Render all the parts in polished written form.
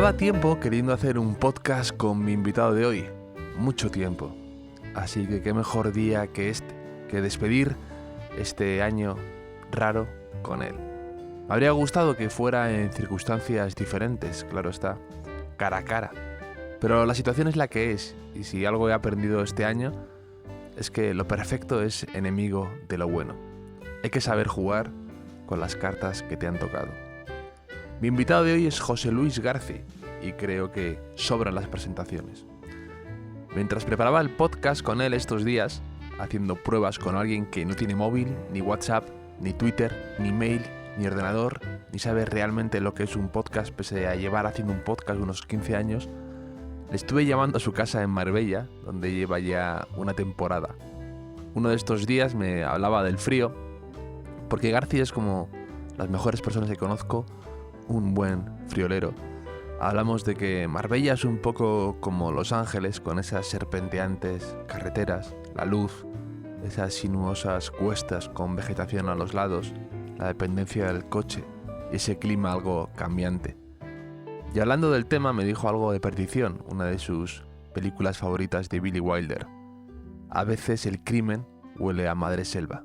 Llevaba tiempo queriendo hacer un podcast con mi invitado de hoy, mucho tiempo. Así que qué mejor día que que despedir este año raro con él. Me habría gustado que fuera en circunstancias diferentes, claro está, cara a cara. Pero la situación es la que es, y si algo he aprendido este año es que lo perfecto es enemigo de lo bueno. Hay que saber jugar con las cartas que te han tocado. Mi invitado de hoy es José Luis Garci y creo que sobran las presentaciones. Mientras preparaba el podcast con él estos días, haciendo pruebas con alguien que no tiene móvil, ni WhatsApp, ni Twitter, ni mail, ni ordenador, ni sabe realmente lo que es un podcast pese a llevar haciendo un podcast unos 15 años, le estuve llamando a su casa en Marbella, donde lleva ya una temporada. Uno de estos días me hablaba del frío, porque Garci es como las mejores personas que conozco, un buen friolero. Hablamos de que Marbella es un poco como Los Ángeles, con esas serpenteantes carreteras, la luz, esas sinuosas cuestas con vegetación a los lados, la dependencia del coche y ese clima algo cambiante. Y hablando del tema me dijo algo de Perdición, una de sus películas favoritas de Billy Wilder. A veces el crimen huele a madre selva.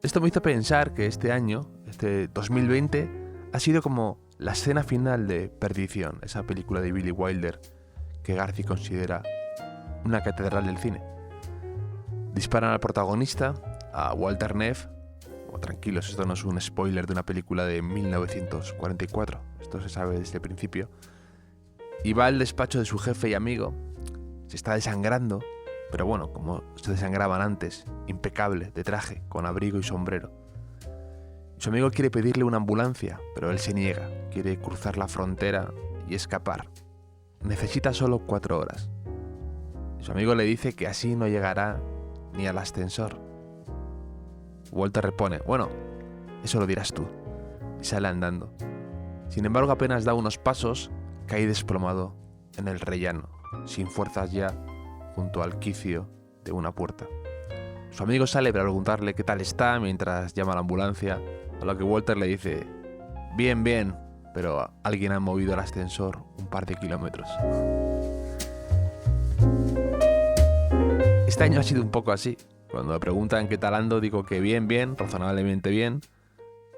Esto me hizo pensar que este año, este 2020, ha sido como la escena final de Perdición, esa película de Billy Wilder que Garci considera una catedral del cine. Disparan al protagonista, a Walter Neff. Tranquilos, esto no es un spoiler de una película de 1944, esto se sabe desde el principio. Y va al despacho de su jefe y amigo, se está desangrando, pero bueno, como se desangraban antes, impecable, de traje, con abrigo y sombrero. Su amigo quiere pedirle una ambulancia, pero él se niega, quiere cruzar la frontera y escapar. Necesita solo 4 horas. Su amigo le dice que así no llegará ni al ascensor. Walter repone, bueno, eso lo dirás tú, y sale andando. Sin embargo, apenas da unos pasos, cae desplomado en el rellano, sin fuerzas ya, junto al quicio de una puerta. Su amigo sale para preguntarle qué tal está mientras llama a la ambulancia, a lo que Walter le dice, bien, bien, pero alguien ha movido el ascensor un par de kilómetros. Este año ha sido un poco así. Cuando me preguntan qué tal ando, digo que bien, bien, razonablemente bien,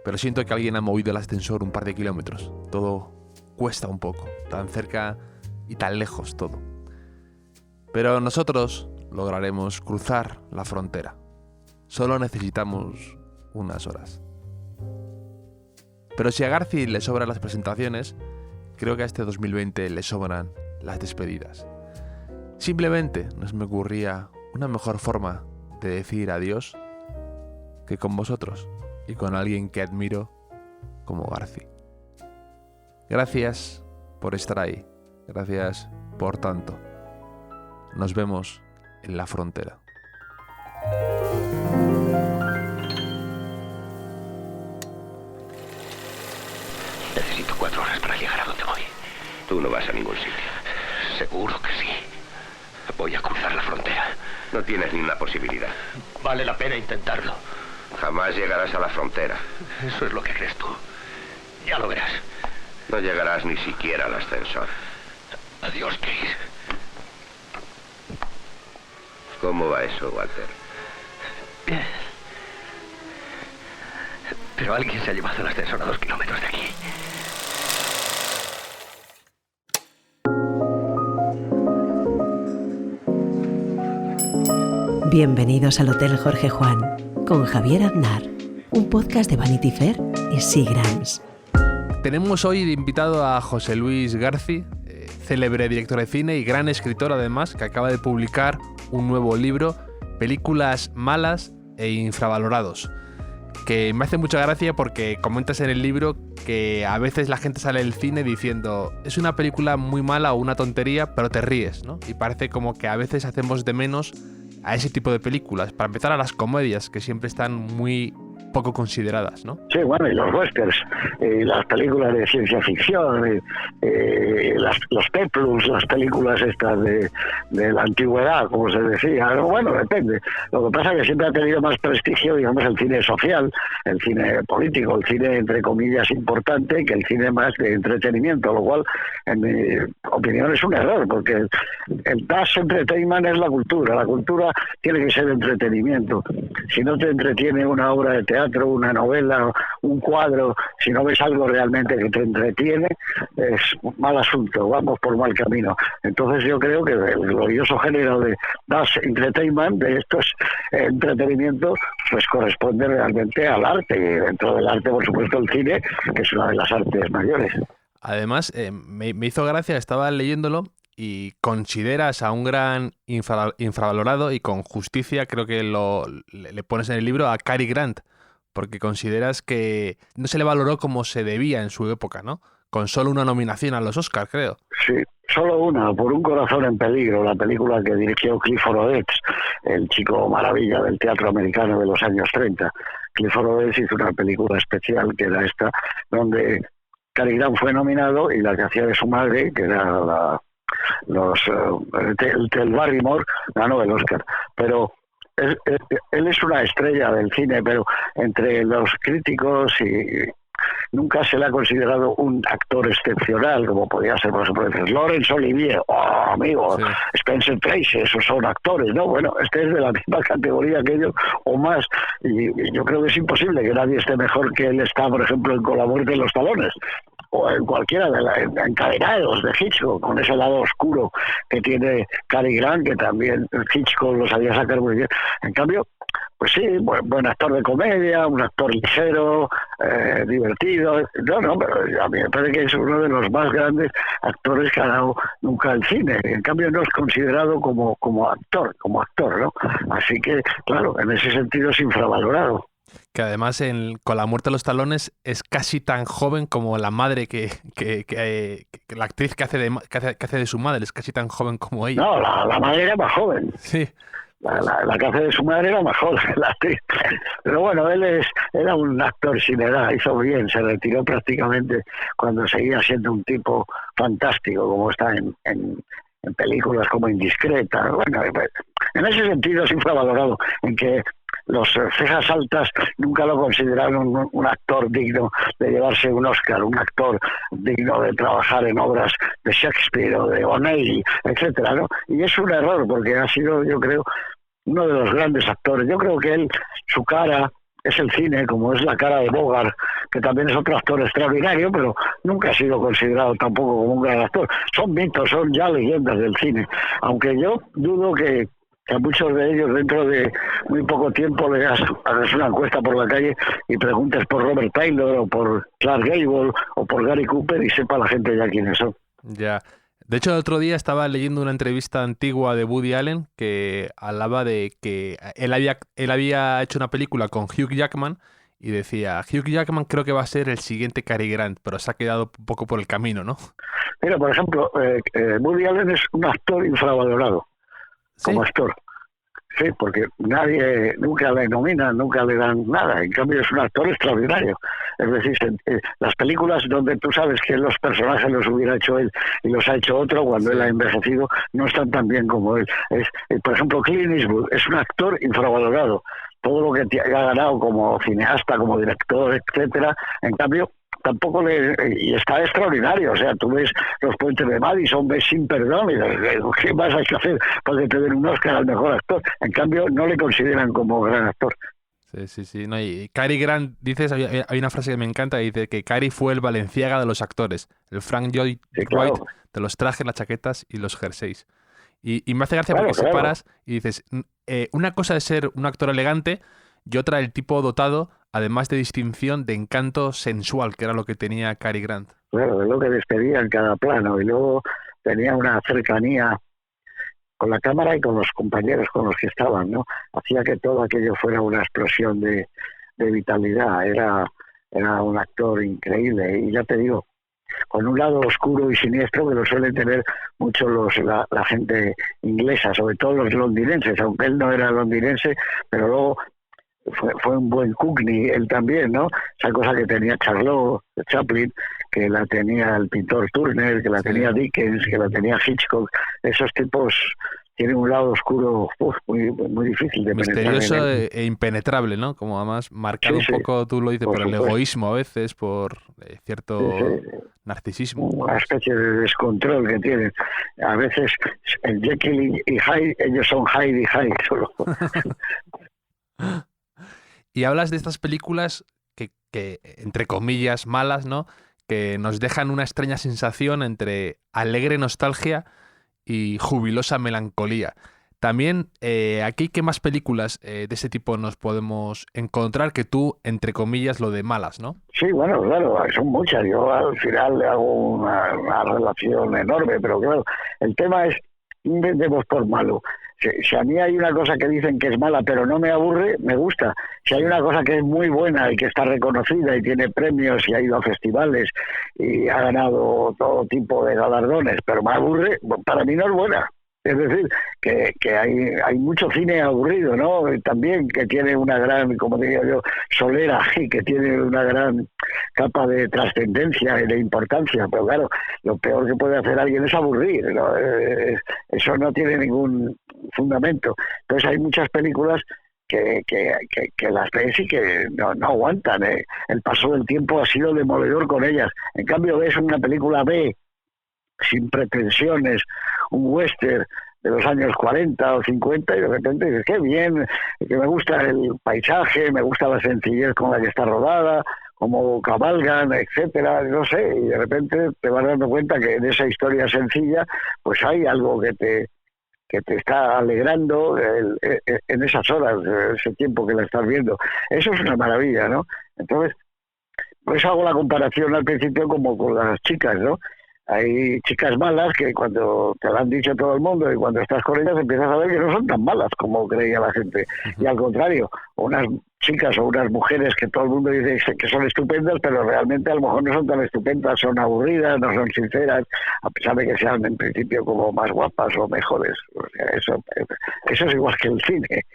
pero siento que alguien ha movido el ascensor un par de kilómetros. Todo cuesta un poco, tan cerca y tan lejos todo. Pero nosotros lograremos cruzar la frontera. Solo necesitamos unas horas. Pero si a Garci le sobran las presentaciones, creo que a este 2020 le sobran las despedidas. Simplemente no se me ocurría una mejor forma de decir adiós que con vosotros y con alguien que admiro como Garci. Gracias por estar ahí. Gracias por tanto. Nos vemos en la frontera. Necesito 4 horas para llegar a donde voy. Tú no vas a ningún sitio. Seguro que sí. Voy a cruzar la frontera. No tienes ni una posibilidad. Vale la pena intentarlo. Jamás llegarás a la frontera. Eso es lo que crees tú. Ya lo verás. No llegarás ni siquiera al ascensor. Adiós, Chris. ¿Cómo va eso, Walter? Bien. Pero alguien se ha llevado el ascensor a 2 kilómetros de aquí. Bienvenidos al Hotel Jorge Juan, con Javier Aznar, un podcast de Vanity Fair y Seagrams. Tenemos hoy de invitado a José Luis Garci, célebre director de cine y gran escritor además, que acaba de publicar un nuevo libro, Películas malas e infravalorados, que me hace mucha gracia porque comentas en el libro que a veces la gente sale del cine diciendo es una película muy mala o una tontería, pero te ríes, ¿no? Y parece como que a veces hacemos de menos a ese tipo de películas. Para empezar, a las comedias, que siempre están muy poco consideradas, ¿no? Sí, bueno, y los westerns, las películas de ciencia ficción, los peplums, las películas estas de la antigüedad, como se decía. Bueno, depende. Lo que pasa es que siempre ha tenido más prestigio, digamos, el cine social, el cine político, el cine, entre comillas, importante, que el cine más de entretenimiento, lo cual, en mi opinión, es un error, porque el Das Entertainment es la cultura tiene que ser entretenimiento. Si no te entretiene una obra de teatro, una novela, un cuadro, si no ves algo realmente que te entretiene, es mal asunto, vamos por mal camino. Entonces yo creo que el glorioso género de Das Entertainment, de estos entretenimiento, pues corresponde realmente al arte, y dentro del arte, por supuesto, el cine, que es una de las artes mayores. Además, me hizo gracia, estaba leyéndolo, y consideras a un gran infravalorado, y con justicia creo que le pones en el libro, a Cary Grant, porque consideras que no se le valoró como se debía en su época, ¿no? Con solo una nominación a los Oscars, creo. Sí, solo una, por Un corazón en peligro, la película que dirigió Clifford Odets, el chico maravilla del teatro americano de los años 30. Clifford Odets hizo una película especial, que era esta, donde Cary Grant fue nominado, y la que hacía de su madre, que era el Barrymore, ganó el Oscar. Pero él es una estrella del cine, pero entre los críticos nunca se le ha considerado un actor excepcional, como podía ser, por ejemplo, Laurence Olivier, amigo, sí. Spencer Tracy, esos son actores, ¿no? Bueno, este es de la misma categoría que ellos, o más, y yo creo que es imposible que nadie esté mejor que él está, por ejemplo, en Con la muerte en los talones, o en cualquiera de las Encadenados de Hitchcock, con ese lado oscuro que tiene Cary Grant, que también Hitchcock lo sabía sacar muy bien. En cambio, pues sí, buen actor de comedia, un actor ligero, divertido. No, pero a mí me parece que es uno de los más grandes actores que ha dado nunca el cine. En cambio no es considerado como actor, ¿no? Así que, claro, en ese sentido es infravalorado. Que además Con la muerte de los talones es casi tan joven como la madre que la actriz que hace de su madre, es casi tan joven como ella. No, la madre era más joven. Sí. La que hace de su madre era más joven, la actriz. Pero bueno, él era un actor sin edad, hizo bien, se retiró prácticamente cuando seguía siendo un tipo fantástico, como está en películas como Indiscreta. Bueno, en ese sentido es infravalorado, en que los Cejas Altas nunca lo consideraron un actor digno de llevarse un Oscar, un actor digno de trabajar en obras de Shakespeare o de O'Neill, etcétera, ¿no? Y es un error, porque ha sido, yo creo, uno de los grandes actores. Yo creo que su cara es el cine, como es la cara de Bogart, que también es otro actor extraordinario, pero nunca ha sido considerado tampoco como un gran actor. Son mitos, son ya leyendas del cine, aunque yo dudo que a muchos de ellos dentro de muy poco tiempo le hagas una encuesta por la calle y preguntes por Robert Taylor o por Clark Gable o por Gary Cooper y sepa la gente ya quiénes son. Ya. De hecho, el otro día estaba leyendo una entrevista antigua de Woody Allen que hablaba de que él había hecho una película con Hugh Jackman y decía, Hugh Jackman creo que va a ser el siguiente Cary Grant, pero se ha quedado un poco por el camino, ¿no? Mira, por ejemplo, Woody Allen es un actor infravalorado. ¿Sí? Como actor. Sí, porque nadie nunca le nomina, nunca le dan nada. En cambio es un actor extraordinario. Es decir, las películas donde tú sabes que los personajes los hubiera hecho él y los ha hecho otro cuando él ha envejecido, no están tan bien como él. Por ejemplo, Clint Eastwood es un actor infravalorado. Todo lo que ha ganado como cineasta, como director, etcétera, en cambio tampoco y está extraordinario. O sea, tú ves Los puentes de Madison, ves Sin perdón, y dices, ¿qué más hay que hacer para que te den un Oscar al mejor actor? En cambio, no le consideran como gran actor. Sí. No, y Cary Grant, dices, hay una frase que me encanta, dice que Cary fue el Balenciaga de los actores, el Frank Lloyd Wright de los trajes, las chaquetas y los jerseys. Y me hace gracia porque separas y dices, una cosa es ser un actor elegante y otra el tipo dotado, además de distinción, de encanto sensual, que era lo que tenía Cary Grant. Claro, es lo que despedía en cada plano, y luego tenía una cercanía con la cámara y con los compañeros con los que estaban, ¿no? Hacía que todo aquello fuera una explosión de vitalidad. Era un actor increíble, y ya te digo, con un lado oscuro y siniestro que lo suelen tener mucho la gente inglesa, sobre todo los londinenses, aunque él no era londinense, pero luego fue un buen Cockney, él también, ¿no? Esa cosa que tenía Charlot, Chaplin, que la tenía el pintor Turner, que la tenía Dickens, que la tenía Hitchcock. Esos tipos tienen un lado oscuro muy difícil de penetrar. Misterioso e impenetrable, ¿no? Como además marcado un poco, tú lo dices, por el egoísmo a veces, por cierto narcisismo. Una especie de descontrol que tienen. A veces el Jekyll y Hyde, ellos son Hyde y Hyde solo. Y hablas de estas películas que, entre comillas, malas, ¿no? Que nos dejan una extraña sensación entre alegre nostalgia y jubilosa melancolía. También, aquí, ¿qué más películas de ese tipo nos podemos encontrar que tú, entre comillas, lo de malas, ¿no? Sí, bueno, claro, son muchas. Yo al final le hago una relación enorme, pero claro, el tema es, inventemos por malo. Si a mí hay una cosa que dicen que es mala pero no me aburre, me gusta. Si hay una cosa que es muy buena y que está reconocida y tiene premios y ha ido a festivales y ha ganado todo tipo de galardones, pero me aburre, para mí no es buena. Es decir, que hay mucho cine aburrido, ¿no? También que tiene una gran, como diría yo, solera y que tiene una gran capa de trascendencia y de importancia. Pero claro, lo peor que puede hacer alguien es aburrir, ¿no? Eso no tiene ningún fundamento. Entonces hay muchas películas que las ves y que no aguantan. El paso del tiempo ha sido demoledor con ellas. En cambio ves una película B, sin pretensiones, un western de los años 40 o 50 y de repente dices, qué bien, que me gusta el paisaje, me gusta la sencillez con la que está rodada, cómo cabalgan, etcétera, no sé, y de repente te vas dando cuenta que en esa historia sencilla pues hay algo que te está alegrando en esas horas, ese tiempo que la estás viendo. Eso es una maravilla, ¿no? Entonces, pues hago la comparación al principio como con las chicas, ¿no? Hay chicas malas que cuando te lo han dicho todo el mundo y cuando estás con ellas empiezas a ver que no son tan malas como creía la gente. Y al contrario, unas chicas o unas mujeres que todo el mundo dice que son estupendas, pero realmente a lo mejor no son tan estupendas, son aburridas, no son sinceras, a pesar de que sean en principio como más guapas o mejores. O sea, eso es igual que el cine.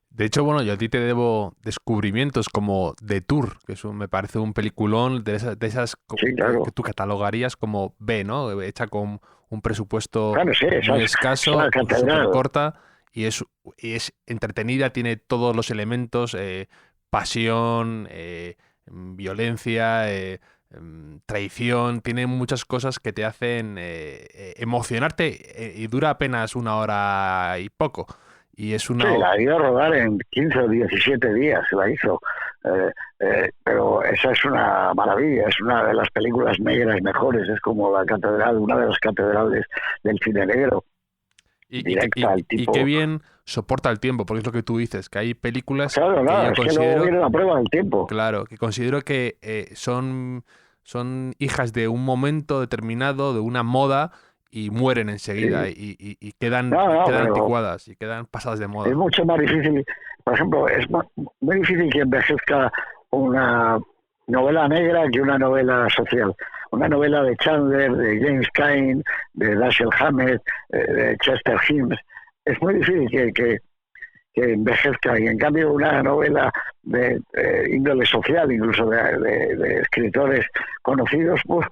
De hecho, bueno, yo a ti te debo descubrimientos como The Tour, que me parece un peliculón de esas sí, claro, que tú catalogarías como B, ¿no? Hecha con un presupuesto sí, muy escaso, súper corta, y es entretenida, tiene todos los elementos, pasión, violencia, traición, tiene muchas cosas que te hacen emocionarte y dura apenas 1 hora y poco. Y es una... Sí, la iba a rodar en 15 o 17 días, se la hizo. Pero esa es una maravilla, es una de las películas negras mejores, es como la catedral, una de las catedrales del cine negro. Y qué bien soporta el tiempo, porque es lo que tú dices, que hay películas que yo considero... que luego viene la prueba del tiempo. Claro, que considero que son hijas de un momento determinado, de una moda, y mueren enseguida, sí. y quedan anticuadas y quedan pasadas de moda. Es mucho más difícil, por ejemplo, es muy difícil que envejezca una novela negra que una novela social. Una novela de Chandler, de James Cain, de Dashiell Hammett, de Chester Himes. Es muy difícil que envejezca, y en cambio una novela de índole social, incluso de escritores conocidos, pues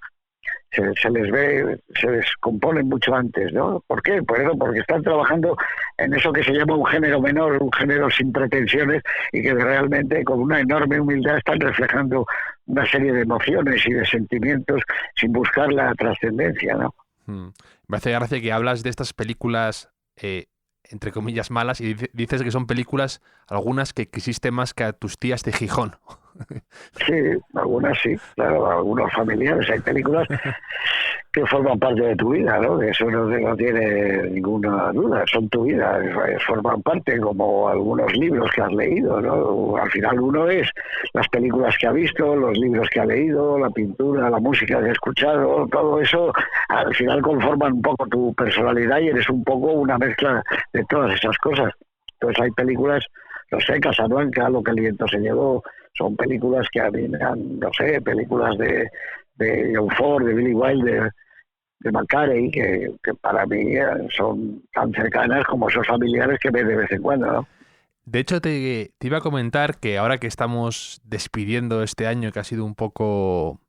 se les ve, se descomponen mucho antes, ¿no? ¿Por qué? Por eso, porque están trabajando en eso que se llama un género menor, un género sin pretensiones, y que realmente con una enorme humildad están reflejando una serie de emociones y de sentimientos sin buscar la trascendencia, ¿no? Me hace gracia que hablas de estas películas entre comillas malas y dices que son películas algunas que quisiste más que a tus tías de Gijón. Sí, algunas sí, claro, algunos familiares. Hay películas que forman parte de tu vida, ¿no? Eso no tiene ninguna duda, son tu vida, forman parte, como algunos libros que has leído, ¿no? Al final uno es las películas que ha visto, los libros que ha leído, la pintura, la música que ha escuchado, todo eso al final conforman un poco tu personalidad y eres un poco una mezcla de todas esas cosas. Entonces hay películas, no sé, Casablanca, Lo que el viento se llevó, son películas que a mí me han, no sé, películas de John Ford, de Billy Wilder, de Macarey, que para mí son tan cercanas como esos familiares que ves de vez en cuando, ¿no? De hecho, te iba a comentar que ahora que estamos despidiendo este año, que ha sido un poco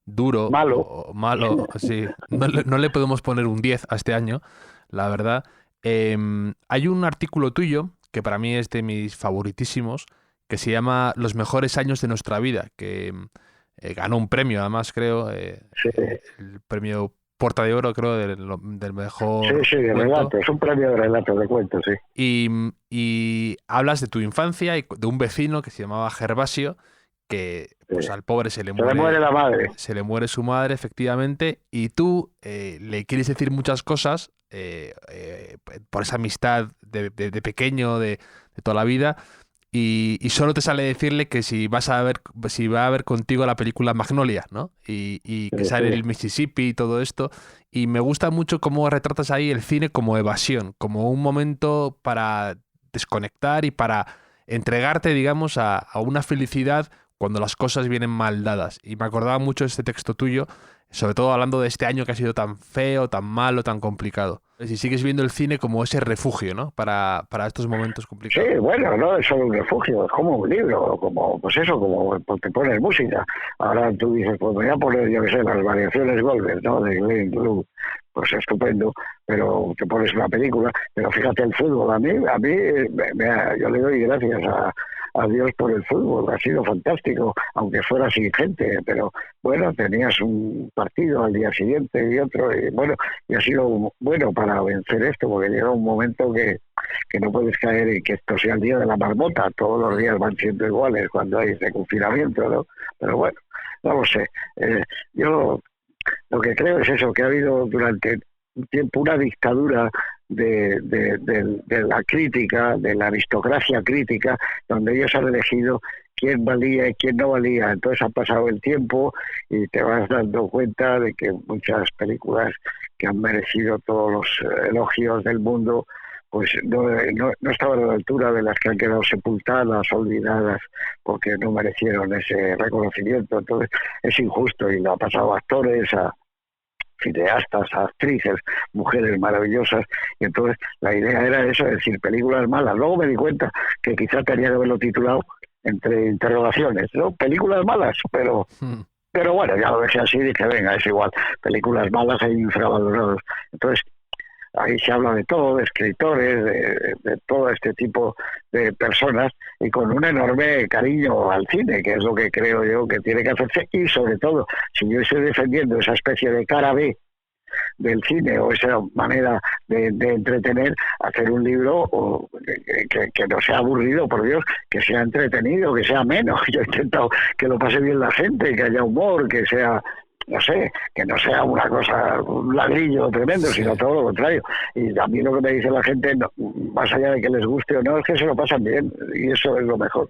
duro, malo, sí, no le podemos poner un 10 a este año, la verdad. Hay un artículo tuyo, que para mí es de mis favoritísimos, que se llama Los mejores años de nuestra vida, que ganó un premio, además, creo, Sí. el premio Puerta de Oro, creo, del mejor Sí, de cuento. relato, es un premio de relato de cuentos, sí. Y hablas de tu infancia y de un vecino que se llamaba Gervasio, que pues al pobre se le Se le muere la madre. se le muere su madre, efectivamente, y tú le quieres decir muchas cosas por esa amistad de pequeño, de toda la vida, y solo te sale decirle que si va a ver contigo la película Magnolia, ¿no? Y que Sí, sale sí. el Mississippi y todo esto. Y me gusta mucho cómo retratas ahí el cine como evasión, como un momento para desconectar y para entregarte, digamos, a una felicidad cuando las cosas vienen mal dadas. Y me acordaba mucho de este texto tuyo, sobre todo hablando de este año que ha sido tan feo, tan malo, tan complicado. Si sigues viendo el cine como ese refugio, ¿no? Para estos momentos complicados. Sí, bueno, no es solo un refugio, es como un libro, como, pues eso, como pues te pones música. Ahora tú dices, pues me voy a poner, yo qué sé, las variaciones Goldberg, ¿no? De Glenn Gould, pues estupendo, pero te pones una película, pero fíjate el fútbol, a mí yo le doy gracias a Dios por el fútbol, ha sido fantástico, aunque fuera sin gente, pero bueno, tenías un partido al día siguiente y otro, y bueno, y ha sido bueno para vencer esto, porque llega un momento que no puedes caer en que esto sea el día de la marmota, todos los días van siendo iguales cuando hay ese confinamiento, ¿no? Pero bueno, no lo sé, yo lo que creo es eso, que ha habido durante un tiempo una dictadura de la crítica, de la aristocracia crítica, donde ellos han elegido quién valía y quién no valía. Entonces ha pasado el tiempo y te vas dando cuenta de que muchas películas que han merecido todos los elogios del mundo pues no estaban a la altura de las que han quedado sepultadas, olvidadas, porque no merecieron ese reconocimiento. Entonces es injusto y lo ha pasado a actores, a cineastas, a actrices, mujeres maravillosas, y entonces la idea era eso, es decir, películas malas. Luego me di cuenta que quizá tenía que haberlo titulado entre interrogaciones, ¿no? Películas malas, pero bueno, ya lo dejé así y dije, venga, es igual, películas malas hay infravalorados. Entonces, ahí se habla de todo, de escritores, de todo este tipo de personas, y con un enorme cariño al cine, que es lo que creo yo que tiene que hacerse, y sobre todo, si yo estoy defendiendo esa especie de cara B del cine o esa manera de entretener, hacer un libro que no sea aburrido, por Dios, que sea entretenido, que sea menos. Yo he intentado que lo pase bien la gente, que haya humor, que sea, no sé, que no sea una cosa, un ladrillo tremendo, Sí. sino todo lo contrario. Y a mí lo que me dice la gente, no, más allá de que les guste o no, es que se lo pasan bien, y eso es lo mejor.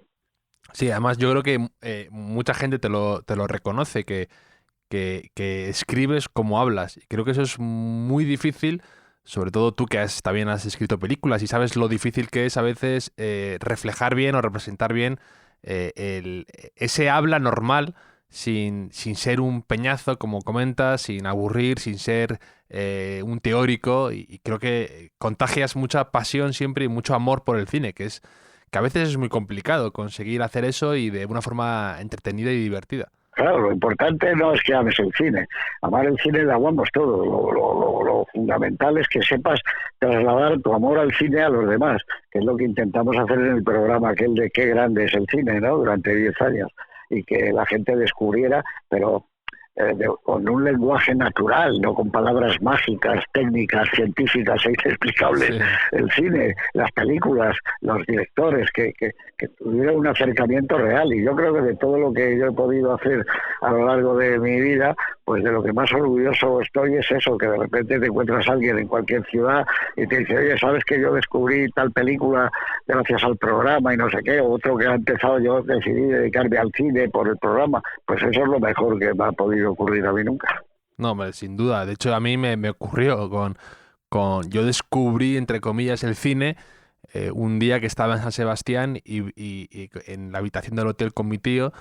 Sí, además yo creo que mucha gente te lo reconoce, que escribes como hablas. Y creo que eso es muy difícil, sobre todo tú que también has escrito películas y sabes lo difícil que es a veces reflejar bien o representar bien ese habla normal sin ser un peñazo, como comentas, sin aburrir, sin ser un teórico. Y creo que contagias mucha pasión siempre y mucho amor por el cine, que a veces es muy complicado conseguir hacer eso y de una forma entretenida y divertida. Claro, lo importante no es que ames el cine. Amar el cine lo amamos todo. Lo fundamental es que sepas trasladar tu amor al cine a los demás, que es lo que intentamos hacer en el programa aquel de Qué grande es el cine, ¿no? Durante 10 años. Y que la gente descubriera, pero con un lenguaje natural, no con palabras mágicas, técnicas, científicas e inexplicables. Sí. El cine, las películas, los directores, que tuvieran un acercamiento real. Y yo creo que de todo lo que yo he podido hacer a lo largo de mi vida, pues de lo que más orgulloso estoy es eso, que de repente te encuentras a alguien en cualquier ciudad y te dice, oye, ¿sabes que yo descubrí tal película gracias al programa y no sé qué? Otro que ha empezado, yo decidí dedicarme al cine por el programa. Pues eso es lo mejor que me ha podido ocurrir a mí nunca. No, hombre, sin duda. De hecho, a mí me ocurrió yo descubrí, entre comillas, el cine un día que estaba en San Sebastián y en la habitación del hotel con mi tío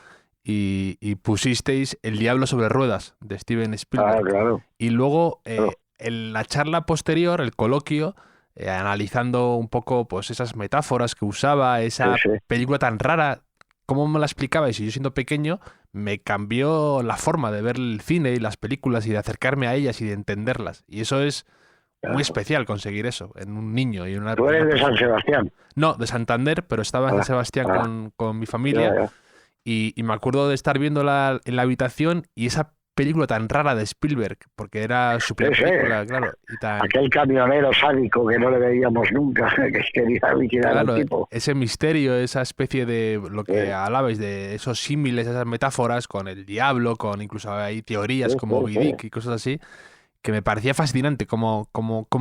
y pusisteis El diablo sobre ruedas de Steven Spielberg. Ah, claro. Y luego, Claro. en la charla posterior, el coloquio, analizando un poco pues esas metáforas que usaba, esa Sí, sí. película tan rara, cómo me la explicabais, y yo siendo pequeño me cambió la forma de ver el cine y las películas y de acercarme a ellas y de entenderlas. Y eso es muy especial conseguir eso en un niño y en una, Tú en eres una de San persona. Sebastián. No, de Santander, pero estaba en San Sebastián Ah, con mi ya, familia ya. y me acuerdo de estar viéndola en la habitación y esa película tan rara de Spielberg, porque era su primera Sí, sí. película, claro, y tan, Aquel camionero sádico que no le veíamos nunca, que quería liquidar al claro, tipo. ese misterio, esa especie de lo que Sí, hablabais, de esos símiles, esas metáforas con el diablo, con incluso hay teorías sí, como sí, Moby sí. Dick y cosas así, que me parecía fascinante cómo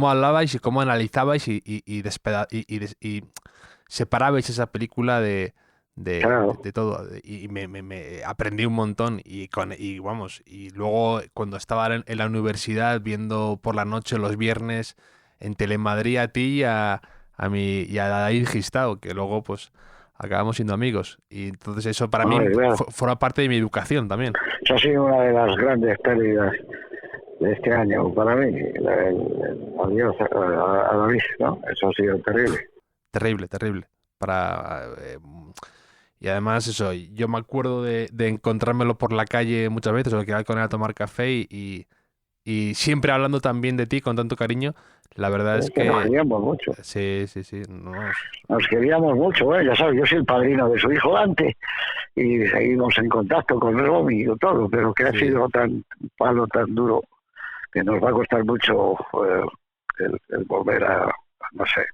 hablabais y cómo analizabais y separabais esa película Claro. de todo. Y me aprendí un montón. Y vamos, y luego cuando estaba en la universidad viendo por la noche los viernes en Telemadrid a ti y a David Gistao, que luego pues acabamos siendo amigos. Y entonces eso para mí Hombre, claro. forma parte de mi educación también. Esa ha sido una de las grandes pérdidas de este año para mí. El adiós a David, ¿no? Eso ha sido terrible. Terrible, terrible. Y además eso, yo me acuerdo de encontrármelo por la calle muchas veces, o quedar con él a tomar café y siempre hablando tan bien de ti, con tanto cariño. La verdad es Es que nos que queríamos mucho. sí, sí, sí. No, Nos queríamos mucho, ¿eh? Ya sabes, yo soy el padrino de su hijo Dante y seguimos en contacto con Romy y todo, pero que ha sí, sido tan palo, tan duro, que nos va a costar mucho el volver a, no sé,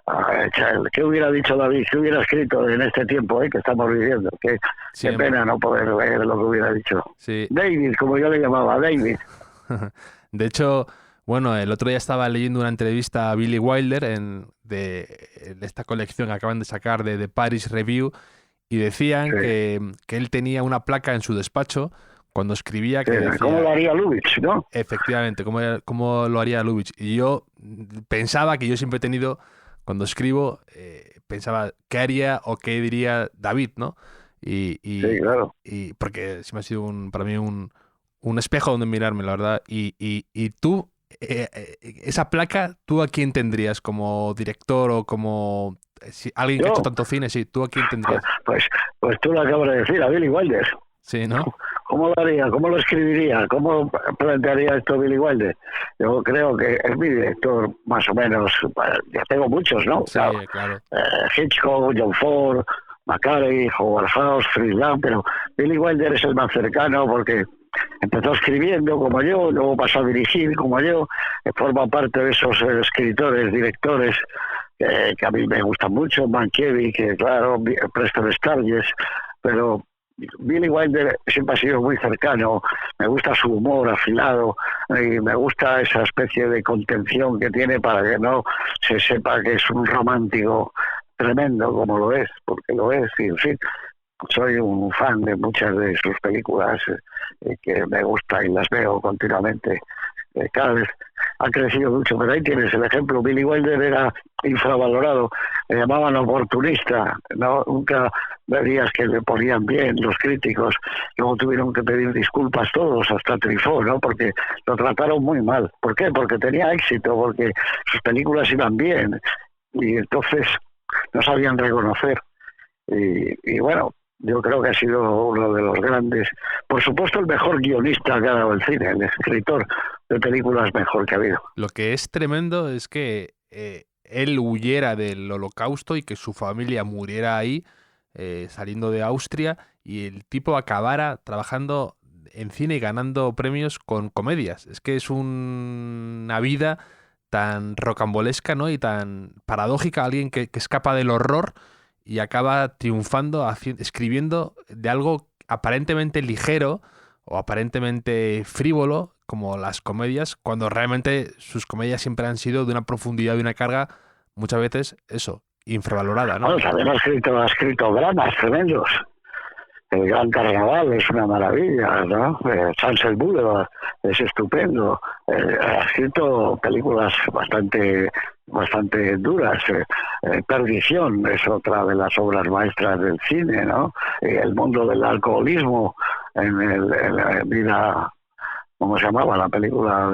a echar. ¿Qué hubiera dicho David? ¿Qué hubiera escrito en este tiempo que estamos viviendo? Qué siempre. pena no poder ver lo que hubiera dicho. Sí. David, como yo le llamaba, David. De hecho, bueno, el otro día estaba leyendo una entrevista a Billy Wilder de esta colección que acaban de sacar de Paris Review y decían Sí. que él tenía una placa en su despacho cuando escribía que decía, ¿Cómo lo haría Lubitsch, no? efectivamente, cómo lo haría Lubitsch. Y yo pensaba que yo siempre he tenido, cuando escribo, pensaba qué haría o qué diría David, ¿no? Sí, claro. Y porque sí me ha sido para mí un espejo donde mirarme, la verdad. Y tú, esa placa, ¿tú a quién tendrías como director o como alguien que ha Yo, hecho tanto cine? Sí, ¿tú a quién tendrías? pues tú lo acabas de decir, a Billy Wilder. Sí, ¿no? ¿Cómo lo haría? ¿Cómo lo escribiría? ¿Cómo plantearía esto Billy Wilder? Yo creo que es mi director, más o menos. Ya tengo muchos, ¿no? Sí, claro. Hitchcock, John Ford, McCarthy, Howard Hawks, Fritz Lang, pero Billy Wilder es el más cercano porque empezó escribiendo como yo, luego pasó a dirigir como yo, forma parte de esos escritores, directores que a mí me gustan mucho, Mankiewicz, que claro, Preston Sturges, pero Billy Wilder siempre ha sido muy cercano, me gusta su humor afilado y me gusta esa especie de contención que tiene para que no se sepa que es un romántico tremendo como lo es, porque lo es, y en fin, soy un fan de muchas de sus películas que me gusta y las veo continuamente. Cada vez ha crecido mucho, pero ahí tienes el ejemplo. Billy Wilder era infravalorado, le llamaban oportunista, ¿no? Nunca verías que le ponían bien los críticos, luego tuvieron que pedir disculpas todos, hasta Truffaut, ¿no? Porque lo trataron muy mal. ¿Por qué? Porque tenía éxito, porque sus películas iban bien y entonces no sabían reconocer. Y bueno, yo creo que ha sido uno de los grandes, por supuesto el mejor guionista que ha dado el cine, el escritor de películas mejor que ha habido. Lo que es tremendo es que él huyera del Holocausto y que su familia muriera ahí, saliendo de Austria, y el tipo acabara trabajando en cine y ganando premios con comedias. Es que es una vida tan rocambolesca, ¿no? Y tan paradójica, alguien que escapa del horror y acaba triunfando escribiendo de algo aparentemente ligero o aparentemente frívolo, como las comedias, cuando realmente sus comedias siempre han sido de una profundidad, de una carga, muchas veces, eso, infravalorada, ¿no? Bueno, también ha escrito dramas tremendos. El Gran Carnaval es una maravilla, ¿no? Sunset Boulevard es estupendo. Ha escrito películas bastante duras. Perdición es otra de las obras maestras del cine, ¿no? El mundo del alcoholismo en la vida, ¿cómo se llamaba la película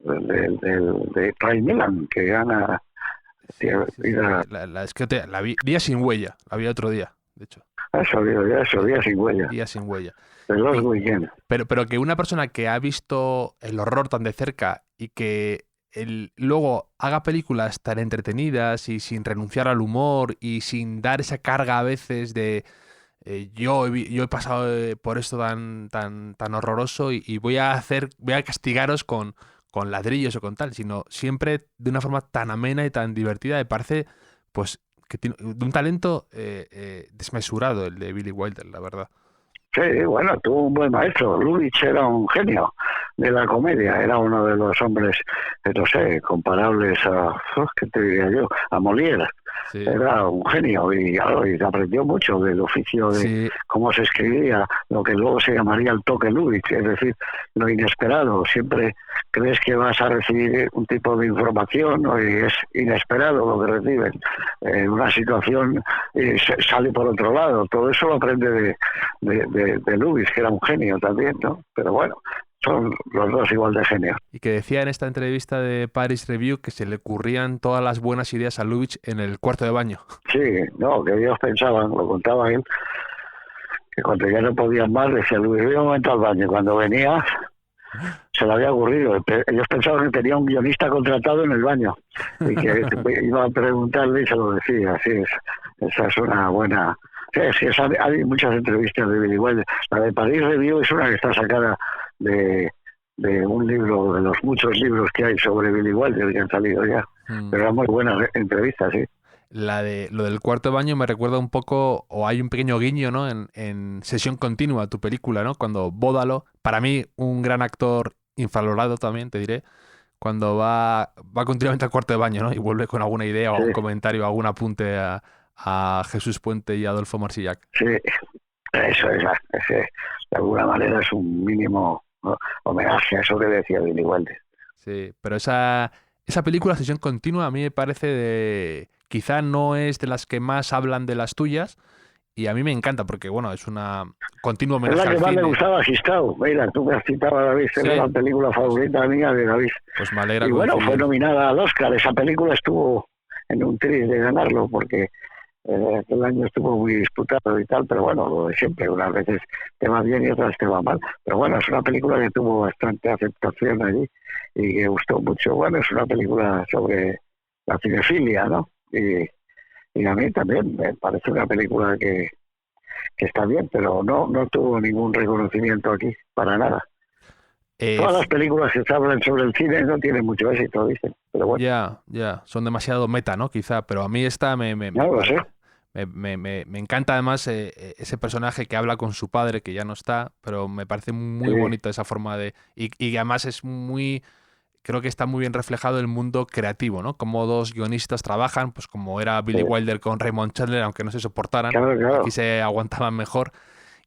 de Ray Milland, que gana. Sí. Es que la vi Día sin huella, la vi otro día, de hecho. Eso, Día sin huella. Día sin huella. De los Weekend. Pero que una persona que ha visto el horror tan de cerca y que luego haga películas tan entretenidas y sin renunciar al humor y sin dar esa carga a veces de yo he pasado por esto tan horroroso y voy a castigaros con ladrillos o con tal, sino siempre de una forma tan amena y tan divertida. Me parece pues que tiene de un talento desmesurado el de Billy Wilder, la verdad. Sí, bueno, tuvo un buen maestro. Lubitsch era un genio de la comedia, era uno de los hombres, no sé, comparables ¿qué te diría yo? A Molière. Sí. Era un genio y aprendió mucho del oficio de cómo se escribía, lo que luego se llamaría el toque Lubitsch, es decir, lo inesperado. Siempre crees que vas a recibir un tipo de información, ¿no? Y es inesperado lo que recibes. En una situación sale por otro lado. Todo eso lo aprende de Lubitsch, que era un genio también, ¿no? Pero bueno, son los dos igual de genios. Y que decía en esta entrevista de Paris Review que se le ocurrían todas las buenas ideas a Lubitsch en el cuarto de baño. Sí, no, que ellos pensaban, lo contaba él, que cuando ya no podían más, decía Lubitsch, voy un momento al baño. Cuando venía, se le había ocurrido. Ellos pensaban que tenía un guionista contratado en el baño y que iba a preguntarle y se lo decía. Así es, esa es una buena... Sí, hay muchas entrevistas de Billy Wilder. La de Paris Review es una que está sacada de un libro, de los muchos libros que hay sobre Billy Wilder que han salido ya. Pero eran muy buenas entrevistas, sí. Lo del cuarto de baño me recuerda un poco, o hay un pequeño guiño, ¿no? En Sesión Continua, tu película, ¿no? Cuando Bódalo, para mí un gran actor infravalorado también, te diré, cuando va continuamente al cuarto de baño, ¿no? Y vuelve con alguna idea o algún comentario, algún apunte a Jesús Puente y Adolfo Marsillac. Sí, eso es, de alguna manera es un mínimo homenaje a eso que decía Billy Wilder. Sí, pero esa película, Sesión Continua, a mí me parece quizá no es de las que más hablan de las tuyas, y a mí me encanta porque, bueno, es una continua homenaje al cine. Es la que más me gustaba a Gistau. Mira, tú me has citado a David, era la película favorita mía de David. Pues me alegra. Y bueno, fue nominada al Oscar. Esa película estuvo en un tris de ganarlo porque aquel año estuvo muy disputado y tal, pero bueno, lo de siempre, unas veces te va bien y otras te va mal. Pero bueno, es una película que tuvo bastante aceptación allí y que gustó mucho. Bueno, es una película sobre la cinefilia, ¿no? Y a mí también me parece una película que está bien, pero no tuvo ningún reconocimiento aquí, para nada. Todas las películas que se hablan sobre el cine no tienen mucho éxito, dicen. Pero bueno. Ya, son demasiado meta, ¿no? Quizá, pero a mí esta me encanta además ese personaje que habla con su padre, que ya no está, pero me parece muy bonito esa forma de... Y además es muy... Creo que está muy bien reflejado el mundo creativo, ¿no? Como dos guionistas trabajan, pues como era Billy Wilder con Raymond Chandler, aunque no se soportaran, claro. Aquí se aguantaban mejor.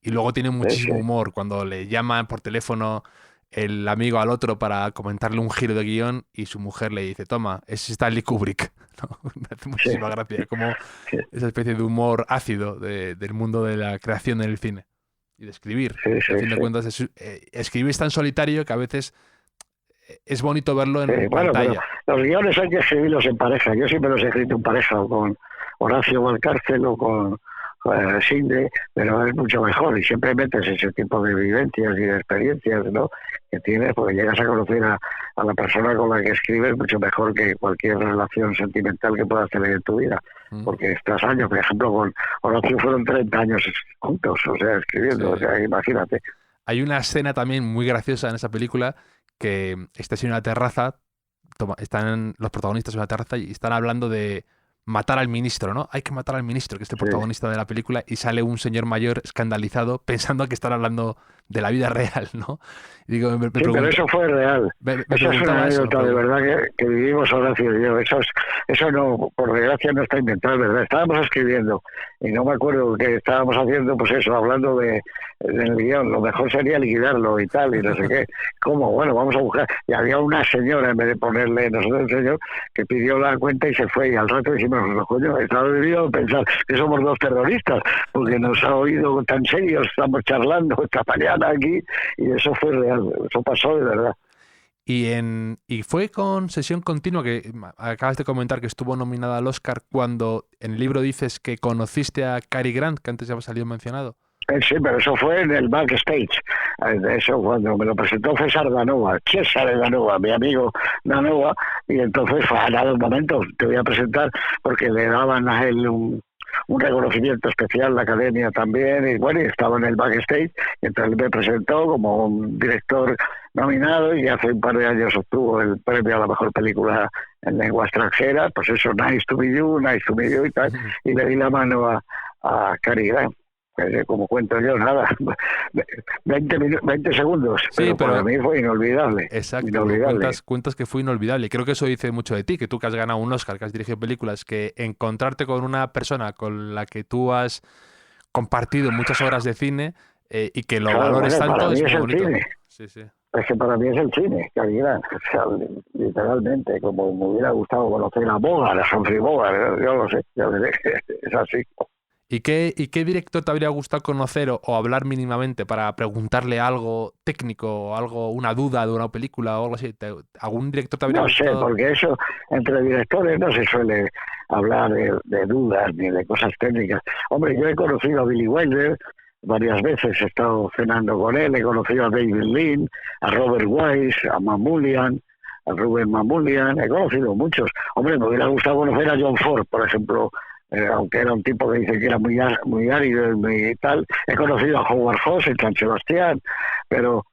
Y luego tiene muchísimo humor cuando le llaman por teléfono el amigo al otro para comentarle un giro de guión y su mujer le dice, toma, es Stanley Kubrick. ¿No? Me hace muchísima gracia, como esa especie de humor ácido del mundo de la creación en el cine y de escribir. A fin de cuentas, escribir es tan solitario que a veces es bonito verlo en pantalla. Los guiones hay que escribirlos en pareja. Yo siempre los he escrito en pareja, o con Horacio Valcárcel o con Sinde, pero es mucho mejor y siempre metes ese tipo de vivencias y de experiencias, ¿no? Que tienes, porque llegas a conocer a la persona con la que escribes mucho mejor que cualquier relación sentimental que puedas tener en tu vida, porque estás años, por ejemplo, con Horacio fueron 30 años juntos, o sea, escribiendo, o sea, imagínate. Hay una escena también muy graciosa en esa película que estás en una terraza, están los protagonistas en una terraza y están hablando de matar al ministro, ¿no? Hay que matar al ministro, que es el protagonista de la película, y sale un señor mayor escandalizado pensando que están hablando de la vida real, ¿no? Y digo, pero eso fue real. Eso es una anécdota de verdad que vivimos Horacio y yo. Eso no, por desgracia, no está inventado, ¿verdad? Estábamos escribiendo y no me acuerdo qué estábamos haciendo, pues eso, hablando del guión. Lo mejor sería liquidarlo y tal, y no sé qué. ¿Cómo? Bueno, vamos a buscar. Y había una señora, en vez de ponerle nosotros el señor, que pidió la cuenta y se fue. Y al rato dijimos, no, coño, estaba debido pensar que somos dos terroristas, porque nos ha oído tan serios, estamos charlando esta mañana aquí, y eso fue real, eso pasó de verdad. Y fue con Sesión Continua, que acabas de comentar que estuvo nominada al Oscar, cuando en el libro dices que conociste a Cary Grant, que antes ya había salido mencionado. Sí, pero eso fue en el backstage. Eso cuando me lo presentó César Danova, mi amigo Danova, y entonces fue nada, un momento, te voy a presentar, porque le daban a él un reconocimiento especial, la academia también, y bueno, estaba en el backstage, y entonces me presentó como un director nominado, y hace un par de años obtuvo el premio a la mejor película en lengua extranjera, pues eso, nice to meet you y tal, y le di la mano a Cary Grant. Como cuento yo, nada, 20 segundos, sí, pero para mí fue inolvidable. Exacto, inolvidable. Cuentas que fue inolvidable. Creo que eso dice mucho de ti, que tú que has ganado un Oscar, que has dirigido películas, que encontrarte con una persona con la que tú has compartido muchas horas de cine y que lo valores tanto, es muy bonito. Cine. Sí. Es que para mí es el cine, Cary Grant, o sea, literalmente, como me hubiera gustado conocer a Bogart, a Humphrey Bogart, yo lo sé, es así. ¿Y qué director te habría gustado conocer o hablar mínimamente para preguntarle algo técnico, o algo, una duda de una película o algo así? ¿Algún director te habría gustado? No sé, porque eso, entre directores no se suele hablar de dudas ni de cosas técnicas. Hombre, yo he conocido a Billy Wilder varias veces, he estado cenando con él, he conocido a David Lean, a Robert Wise, a Mamoulian, a Ruben Mamoulian, he conocido muchos. Hombre, me hubiera gustado conocer a John Ford, por ejemplo, aunque era un tipo que dice que era muy árido y muy tal. He conocido a Howard Hawks en San Sebastián, pero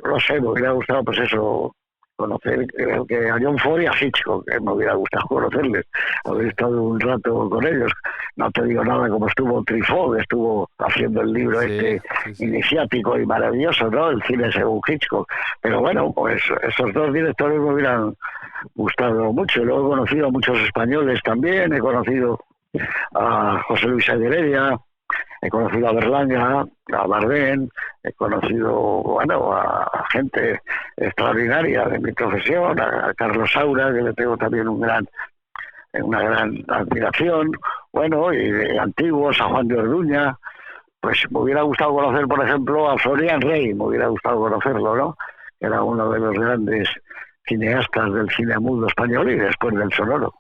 no sé, me hubiera gustado pues eso, conocer, creo que a John Ford y a Hitchcock, que me hubiera gustado conocerles, haber estado un rato con ellos. No te digo nada como estuvo Truffaut, que estuvo haciendo el libro sí. Iniciático y maravilloso, ¿no? El cine según Hitchcock. Pero bueno, pues esos dos directores me hubieran gustado mucho. Luego he conocido a muchos españoles también, he conocido a José Luis Heredia, he conocido a Berlanga, a Bardem, he conocido, bueno, a gente extraordinaria de mi profesión, a Carlos Saura, que le tengo también una gran admiración, bueno, y de antiguos, a Juan de Orduña. Pues me hubiera gustado conocer, por ejemplo, a Florian Rey, me hubiera gustado conocerlo, ¿no? Era uno de los grandes cineastas del cine mudo español y después del sonoro.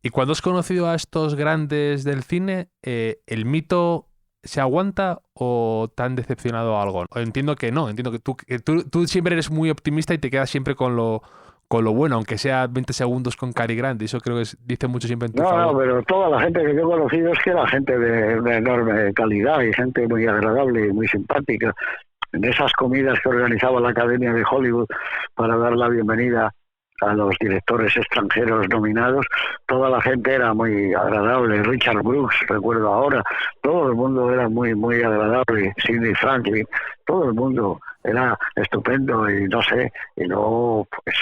Y cuando has conocido a estos grandes del cine, ¿el mito se aguanta o te han decepcionado algo? Entiendo que no, entiendo que tú siempre eres muy optimista y te quedas siempre con lo bueno, aunque sea 20 segundos con Cary Grant, y eso creo que dice mucho siempre en tu favor. No, pero toda la gente que yo he conocido es que era gente de enorme calidad y gente muy agradable y muy simpática. En esas comidas que organizaba la Academia de Hollywood para dar la bienvenida a los directores extranjeros nominados, toda la gente era muy agradable. Richard Brooks, recuerdo ahora, todo el mundo era muy muy agradable. Sidney Franklin, todo el mundo era estupendo y no sé, y luego pues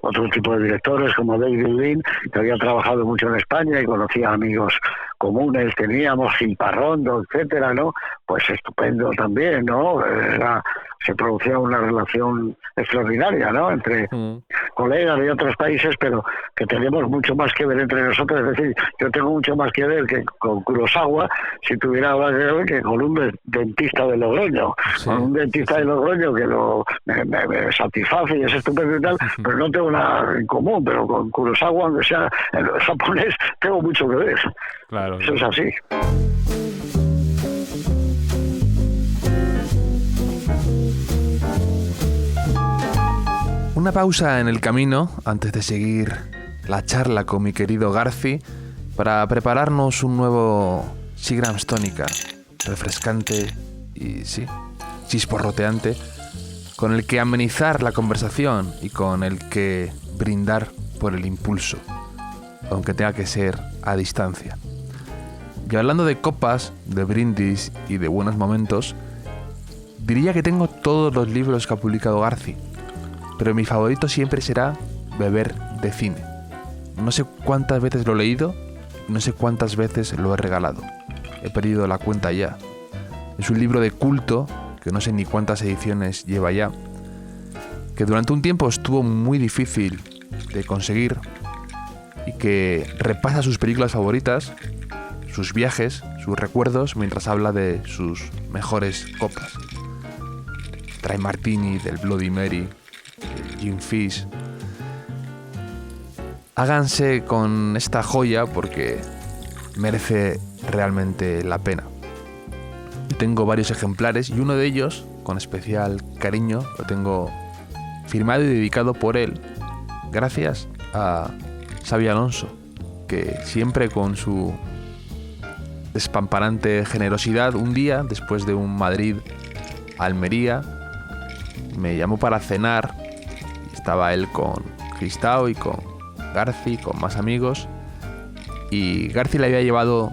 otro tipo de directores como David Lean, que había trabajado mucho en España y conocía amigos comunes, teníamos Gil Parrondo, etcétera, ¿no? Pues estupendo también, ¿no? Se producía una relación extraordinaria, ¿no? Entre colegas de otros países, pero que tenemos mucho más que ver entre nosotros. Es decir, yo tengo mucho más que ver que con Kurosawa, si tuviera más que ver que con un dentista de Logroño. Sí, con un dentista de Logroño que me satisface y es estupendo y tal, pero no tengo nada en común. Pero con Kurosawa, aunque sea en japonés, tengo mucho que ver. Claro. Eso es así. Una pausa en el camino antes de seguir la charla con mi querido Garci para prepararnos un nuevo Seagram's Tónica refrescante y sí, chisporroteante, con el que amenizar la conversación y con el que brindar por el impulso, aunque tenga que ser a distancia. Y hablando de copas, de brindis y de buenos momentos, diría que tengo todos los libros que ha publicado Garci, pero mi favorito siempre será Beber de cine. No sé cuántas veces lo he leído, no sé cuántas veces lo he regalado. He perdido la cuenta ya. Es un libro de culto, que no sé ni cuántas ediciones lleva ya, que durante un tiempo estuvo muy difícil de conseguir y que repasa sus películas favoritas, sus viajes, sus recuerdos, mientras habla de sus mejores copas. Trae Martini del Bloody Mary, Jim Fish. Háganse con esta joya porque merece realmente la pena. Yo tengo varios ejemplares y uno de ellos, con especial cariño, lo tengo firmado y dedicado por él, gracias a Xabi Alonso, que siempre con su despampanante generosidad, un día, después de un Madrid-Almería, me llamó para cenar. Estaba él con Cristao y con Garci, con más amigos, y Garci le había llevado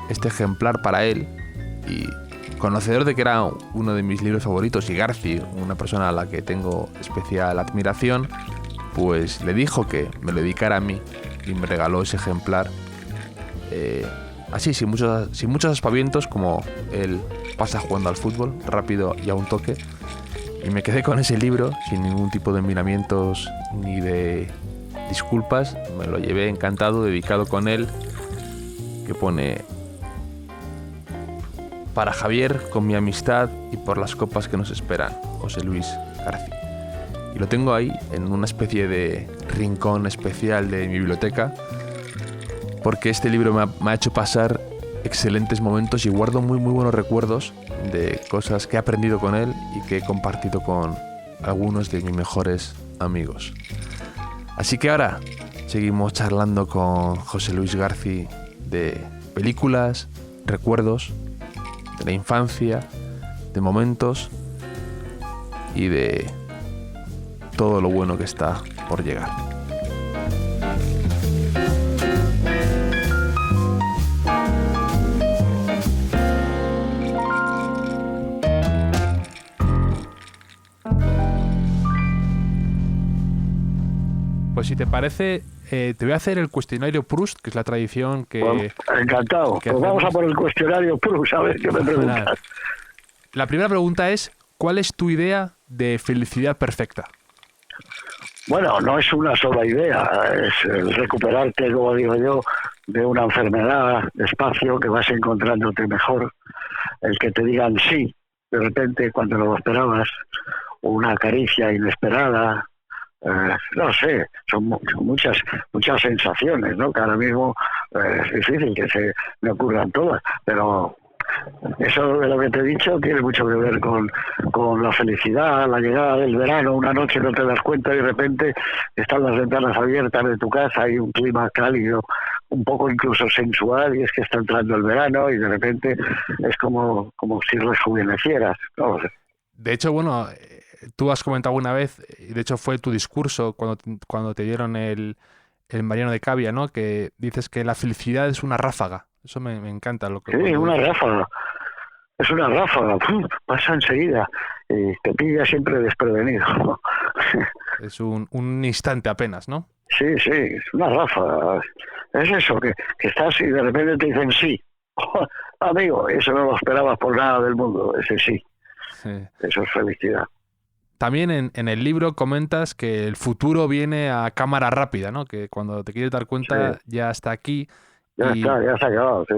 este ejemplar para él, y conocedor de que era uno de mis libros favoritos, y Garci, una persona a la que tengo especial admiración, pues le dijo que me lo dedicara a mí y me regaló ese ejemplar, así, sin muchos aspavientos, como él pasa jugando al fútbol, rápido y a un toque. Y me quedé con ese libro sin ningún tipo de miramientos ni de disculpas. Me lo llevé encantado, dedicado con él, que pone: para Javier, con mi amistad y por las copas que nos esperan, José Luis García. Y lo tengo ahí en una especie de rincón especial de mi biblioteca, porque este libro me ha hecho pasar excelentes momentos y guardo muy buenos recuerdos de cosas que he aprendido con él y que he compartido con algunos de mis mejores amigos. Así que ahora seguimos charlando con José Luis García de películas, recuerdos, de la infancia, de momentos y de todo lo bueno que está por llegar. Pues si te parece, te voy a hacer el cuestionario Proust, que es la tradición que... Bueno, encantado. Que pues vamos a por el cuestionario Proust, a ver qué me preguntas. La primera pregunta es: ¿cuál es tu idea de felicidad perfecta? Bueno, no es una sola idea, es el recuperarte, como digo yo, de una enfermedad despacio, que vas encontrándote mejor, el que te digan sí, de repente cuando lo esperabas, una caricia inesperada. No sé, son muchas sensaciones, ¿no? Que ahora mismo es difícil que se me ocurran todas, pero eso de lo que te he dicho tiene mucho que ver con la felicidad, la llegada del verano. Una noche no te das cuenta y de repente están las ventanas abiertas de tu casa, hay un clima cálido, un poco incluso sensual, y es que está entrando el verano y de repente es como si rejuvenecieras, no lo sé. De hecho, bueno, tú has comentado una vez, y de hecho fue tu discurso cuando te dieron el Mariano de Cavia, ¿no? Que dices que la felicidad es una ráfaga. Eso me encanta. Sí, una ráfaga. Es una ráfaga. Pasa enseguida y te pilla siempre desprevenido. Es un instante apenas, ¿no? Sí, es una ráfaga. Es eso, que estás y de repente te dicen sí. Amigo, eso no lo esperabas por nada del mundo, ese sí. Eso es felicidad. También en el libro comentas que el futuro viene a cámara rápida, ¿no? Que cuando te quieres dar cuenta ya está aquí. Ya se ha acabado, sí.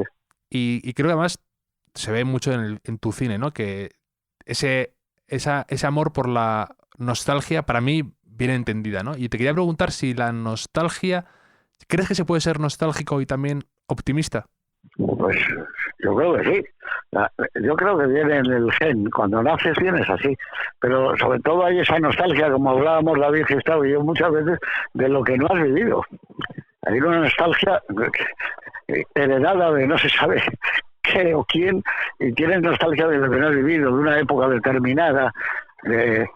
Y creo que además se ve mucho en tu cine, ¿no? Que ese amor por la nostalgia, para mí, bien entendida, ¿no? Y te quería preguntar si la nostalgia, ¿crees que se puede ser nostálgico y también optimista? Pues yo creo que sí. Yo creo que viene en el gen. Cuando naces vienes así. Pero sobre todo hay esa nostalgia, como hablábamos David, Gustavo y yo muchas veces, de lo que no has vivido. Hay una nostalgia heredada de no se sabe qué o quién, y tienes nostalgia de lo que no has vivido, de una época determinada, de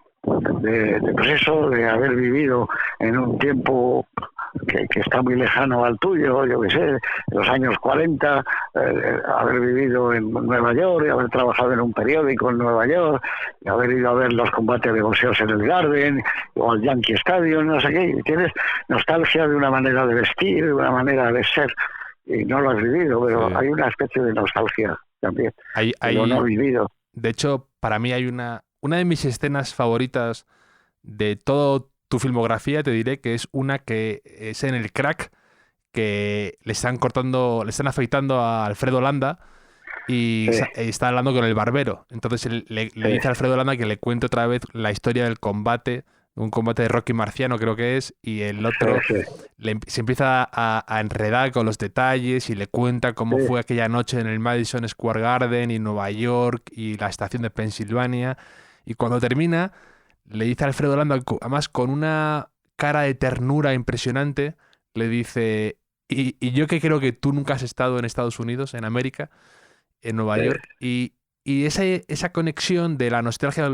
haber vivido en un tiempo que está muy lejano al tuyo, yo qué sé, los años 40, haber vivido en Nueva York, y haber trabajado en un periódico en Nueva York, y haber ido a ver los combates de boxeos en el Garden o al Yankee Stadium, no sé qué, y tienes nostalgia de una manera de vestir, de una manera de ser, y no lo has vivido, pero sí. Hay una especie de nostalgia también, yo no he vivido. De hecho, para mí hay una de mis escenas favoritas de todo tu filmografía, te diré que es una que es en el Crack, que le están afeitando a Alfredo Landa y está hablando con el barbero. Entonces le dice a Alfredo Landa que le cuente otra vez la historia del combate un combate de Rocky Marciano creo que es, y el otro se empieza a enredar con los detalles y le cuenta cómo fue aquella noche en el Madison Square Garden y Nueva York y la estación de Pensilvania, y cuando termina le dice a Alfredo Landa, además con una cara de ternura impresionante, le dice, y yo que creo que tú nunca has estado en Estados Unidos, en América, en Nueva York, y esa conexión de la nostalgia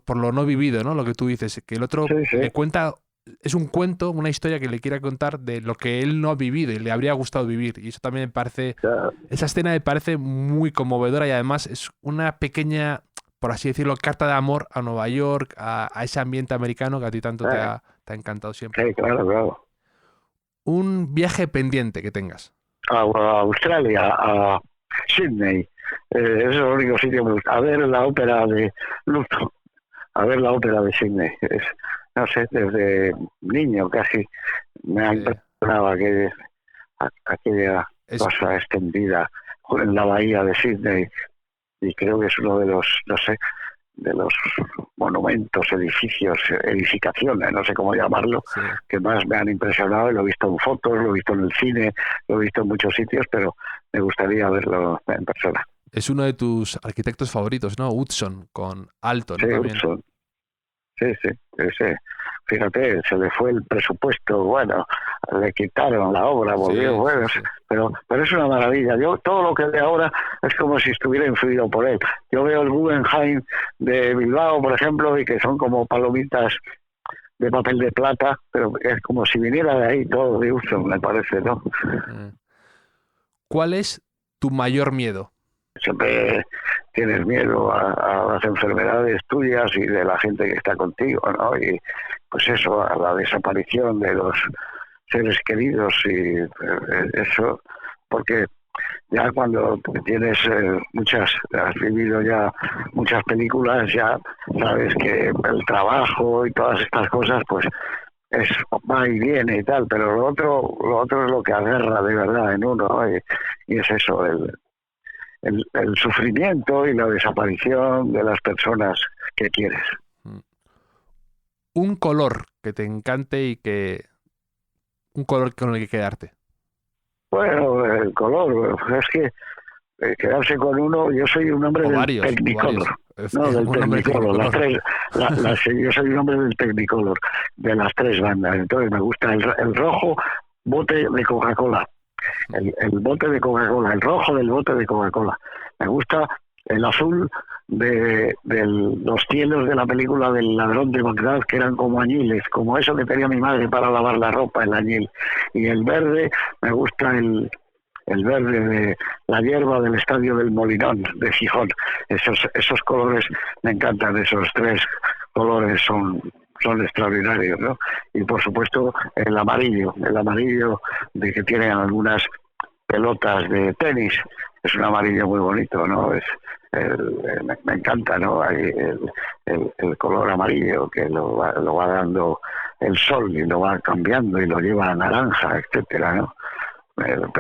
por lo no vivido, ¿no? Lo que tú dices, que el otro le cuenta, es un cuento, una historia que le quiere contar de lo que él no ha vivido y le habría gustado vivir. Y eso también me parece, esa escena me parece muy conmovedora y además es una pequeña, por así decirlo, carta de amor a Nueva York, a ese ambiente americano que a ti tanto te ha encantado siempre. Sí, claro. Un viaje pendiente que tengas. A Australia, a Sydney. Es el único sitio que me gusta. A ver la ópera de Luton, a ver la ópera de Sydney. No sé, desde niño casi me ha impresionado aquella cosa extendida en la bahía de Sydney, y creo que es uno de los, no sé, de los monumentos, edificaciones, no sé cómo llamarlo, que más me han impresionado. Lo he visto en fotos, lo he visto en el cine, lo he visto en muchos sitios, pero me gustaría verlo en persona. Es uno de tus arquitectos favoritos, ¿no? Hudson, con Alto, ¿no? Sí, También. Hudson. Sí. Fíjate, se le fue el presupuesto, bueno, le quitaron la obra, volvió, sí. Pero es una maravilla. Yo todo lo que veo ahora es como si estuviera influido por él. Yo veo el Guggenheim de Bilbao, por ejemplo, y que son como palomitas de papel de plata, pero es como si viniera de ahí todo de Hudson, me parece, ¿no? ¿Cuál es tu mayor miedo? Siempre tienes miedo a las enfermedades tuyas y de la gente que está contigo, ¿no? Y pues eso, a la desaparición de los seres queridos y eso, porque ya cuando tienes has vivido ya muchas películas, ya sabes que el trabajo y todas estas cosas, pues va y viene y tal, pero lo otro es lo que agarra de verdad en uno, ¿no? Y es eso, el sufrimiento y la desaparición de las personas que quieres. Un color que te encante y un color con el que quedarte. Bueno, el color, es que quedarse con uno, yo soy un hombre del Technicolor. No, del Technicolor. Yo soy un hombre del Technicolor, de las tres bandas. Entonces me gusta el rojo bote de Coca-Cola. El bote de Coca-Cola, el rojo del bote de Coca-Cola. Me gusta el azul de los cielos de la película del ladrón de Bagdad, que eran como añiles, como eso que tenía mi madre para lavar la ropa, el añil. Y el verde, me gusta el verde de la hierba del estadio del Molinón de Gijón. Esos colores me encantan, esos tres colores son extraordinarios, ¿no? Y por supuesto el amarillo de que tienen algunas pelotas de tenis, es un amarillo muy bonito, ¿no? Me encanta, ¿no? Hay el color amarillo que lo va dando el sol y lo va cambiando y lo lleva a naranja, etcétera, ¿no?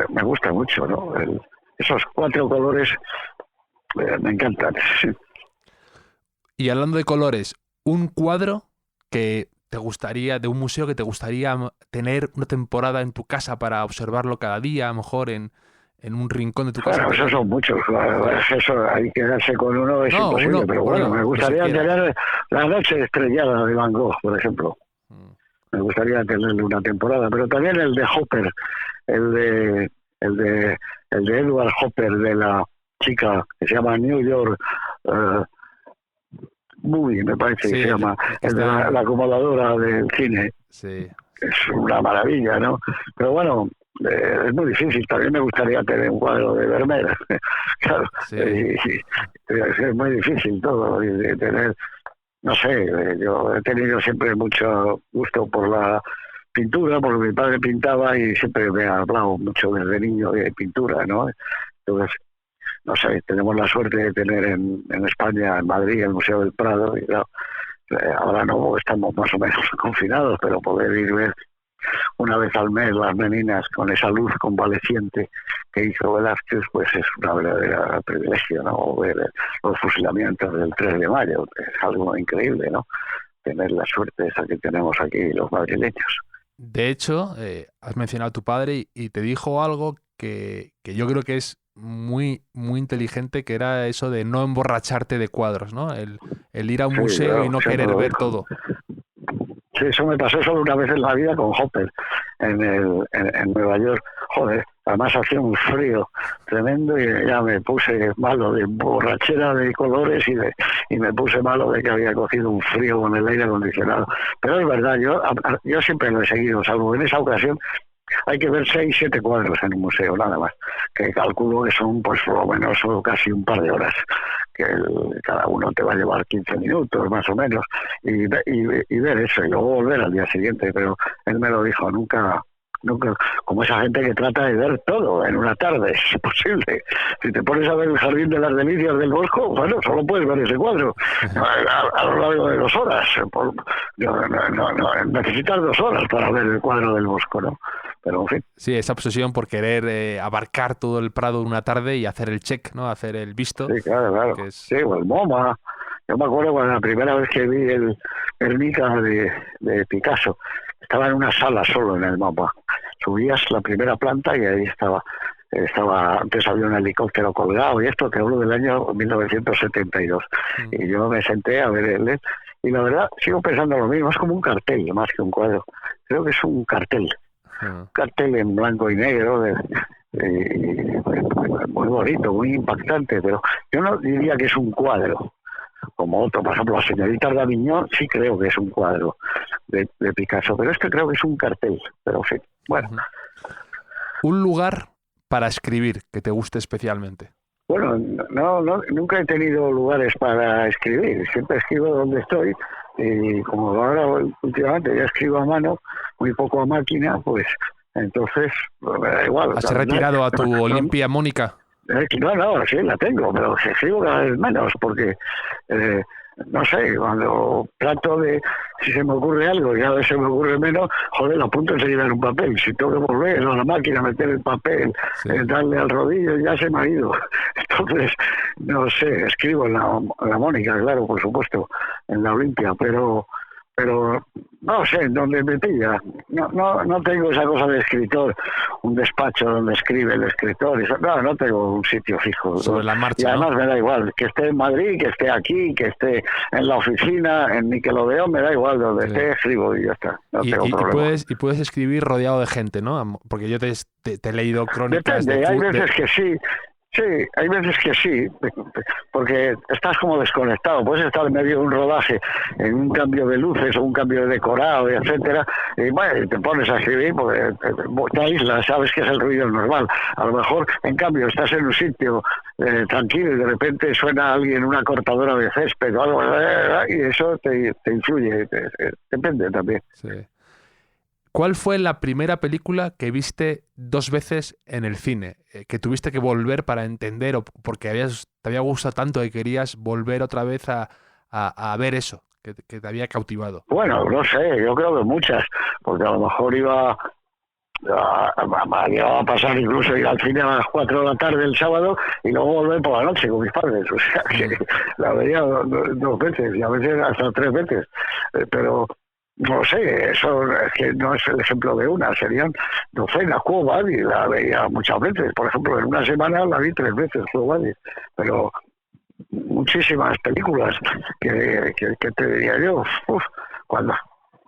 Me gusta mucho, ¿no? Esos cuatro colores me encantan. Y hablando de colores, un cuadro que te gustaría, de un museo que te gustaría tener una temporada en tu casa para observarlo cada día, a lo mejor en un rincón de tu casa. Bueno, esos son muchos, eso hay que quedarse con uno, es imposible, pero bueno, me gustaría tener la noche estrellada de Van Gogh, por ejemplo. Me gustaría tenerle una temporada, pero también el de Hopper, el de Edward Hopper, de la chica que se llama New York Movie, me parece que se llama, la acomodadora del cine. Sí. Es una maravilla, ¿no? Pero bueno, es muy difícil. También me gustaría tener un cuadro de Vermeer. Claro. Sí. Es muy difícil todo. Y tener, no sé, yo he tenido siempre mucho gusto por la pintura, porque mi padre pintaba y siempre me ha hablado mucho desde niño de pintura, ¿no? Entonces, no sé, tenemos la suerte de tener en España, en Madrid, el Museo del Prado, y claro, ahora no estamos más o menos confinados, pero poder ir a ver una vez al mes las meninas con esa luz convaleciente que hizo Velázquez, pues es una verdadera privilegio, ¿no? Ver los fusilamientos del 3 de mayo, es algo increíble, ¿no? tener la suerte esa que tenemos aquí los madrileños. De hecho, has mencionado a tu padre y te dijo algo que yo creo que es muy, muy inteligente, que era eso de no emborracharte de cuadros, ¿no? El ir a un museo claro, y no querer ver todo. Sí, eso me pasó solo una vez en la vida con Hopper en Nueva York. Joder, además hacía un frío tremendo y ya me puse malo de borrachera de colores y me puse malo de que había cogido un frío con el aire acondicionado. Pero es verdad, yo siempre lo he seguido, salvo en esa ocasión. Hay que ver 6, 7 cuadros en un museo, nada más, que calculo que son pues por lo menos casi un par de horas, que cada uno te va a llevar 15 minutos más o menos, y ver eso, y luego volver al día siguiente. Pero él me lo dijo, nunca, como esa gente que trata de ver todo en una tarde, es imposible. Si te pones a ver el Jardín de las Delicias del Bosco, bueno, solo puedes ver ese cuadro a lo largo de 2 horas. Necesitas 2 horas para ver el cuadro del Bosco, ¿no? Pero en fin. Sí, esa obsesión por querer abarcar todo el Prado en una tarde y hacer el check, ¿no? Hacer el visto. Sí, claro. Sí, o el MoMA. Yo me acuerdo cuando la primera vez que vi el Guernica de Picasso, estaba en una sala solo en el MoMA. Subías la primera planta y ahí estaba, antes había un helicóptero colgado y esto, te hablo del año 1972. Y yo me senté a ver el y la verdad sigo pensando lo mismo, es como un cartel más que un cuadro. Creo que es un cartel. Un cartel en blanco y negro, muy bonito, muy impactante, pero yo no diría que es un cuadro, como otro, por ejemplo, la señorita d'Aviñón sí creo que es un cuadro de Picasso, pero este creo que es un cartel, pero en fin, bueno. ¿Un lugar para escribir que te guste especialmente? Bueno, nunca he tenido lugares para escribir, siempre escribo donde estoy, y como ahora últimamente ya escribo a mano, muy poco a máquina, pues entonces me da igual. ¿Has retirado a tu Olimpia Mónica? No, sí la tengo, pero escribo cada vez menos porque no sé, cuando trato de, si se me ocurre algo y a veces se me ocurre menos, joder, lo apunto enseguida en un papel. Si tengo que volver a la máquina, meter el papel, darle al rodillo, ya se me ha ido. Entonces, no sé, escribo en la Mónica, claro, por supuesto, en la Olimpia, pero no sé, donde me pilla. No tengo esa cosa de escritor, un despacho donde escribe el escritor. No tengo un sitio fijo. Sobre la marcha, y además, ¿no? Me da igual, que esté en Madrid, que esté aquí, que esté en la oficina, en Nickelodeon, me da igual, donde esté escribo y ya está. No tengo problema. Y puedes escribir rodeado de gente, ¿no? Porque yo te he leído crónicas. Depende, hay veces que sí. Sí, hay veces que sí, porque estás como desconectado, puedes estar en medio de un rodaje, en un cambio de luces o un cambio de decorado, etcétera, y bueno, te pones a escribir porque te aíslas, sabes que es el ruido normal. A lo mejor, en cambio, estás en un sitio tranquilo y de repente suena alguien una cortadora de césped o algo, y eso te influye, depende también. Sí. ¿Cuál fue la primera película que viste 2 veces en el cine? Que tuviste que volver para entender o porque te había gustado tanto y querías volver otra vez a ver eso, que te había cautivado. Bueno, no sé, yo creo que muchas, porque a lo mejor iba a pasar incluso ir al cine a las 4 de la tarde el sábado y luego volver por la noche con mis padres. O sea, que la veía 2 veces y a veces hasta 3 veces. Pero... no sé, eso es que no es el ejemplo de una, serían docenas. Quo Vadis la veía muchas veces, por ejemplo, en una semana la vi 3 veces, Quo Vadis, pero muchísimas películas que te diría yo, cuando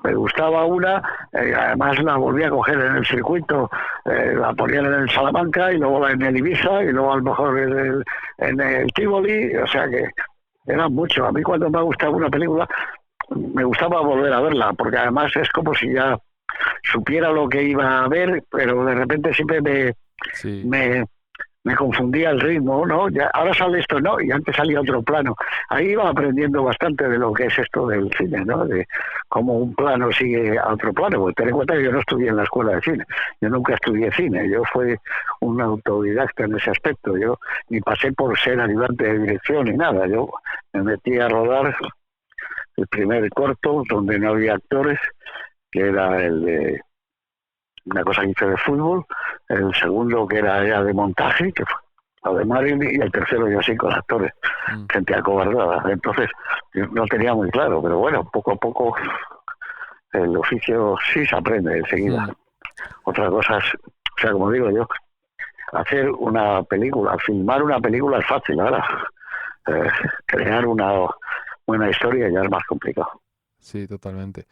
me gustaba una, además la volví a coger en el circuito, la ponían en el Salamanca y luego en el Ibiza y luego a lo mejor en el Tivoli, o sea que eran mucho. A mí cuando me ha gustado una película, me gustaba volver a verla, porque además es como si ya supiera lo que iba a ver, pero de repente siempre me confundía el ritmo, ¿no? Ya, ahora sale esto, ¿no? Y antes salía otro plano. Ahí iba aprendiendo bastante de lo que es esto del cine, ¿no? De cómo un plano sigue a otro plano. Porque ten en cuenta que yo no estudié en la escuela de cine. Yo nunca estudié cine. Yo fui un autodidacta en ese aspecto. Yo ni pasé por ser ayudante de dirección ni nada. Yo me metí a rodar el primer corto donde no había actores, que era el de una cosa que hice de fútbol, el segundo que era de montaje, que lo de Marilyn, y el tercero yo sí con actores, gente acobardada. Entonces, yo no tenía muy claro, pero bueno, poco a poco el oficio sí se aprende enseguida. Otra cosa es, o sea, como digo yo, hacer una película, filmar una película es fácil, ahora crear una buena historia ya es más complicado. Sí, totalmente.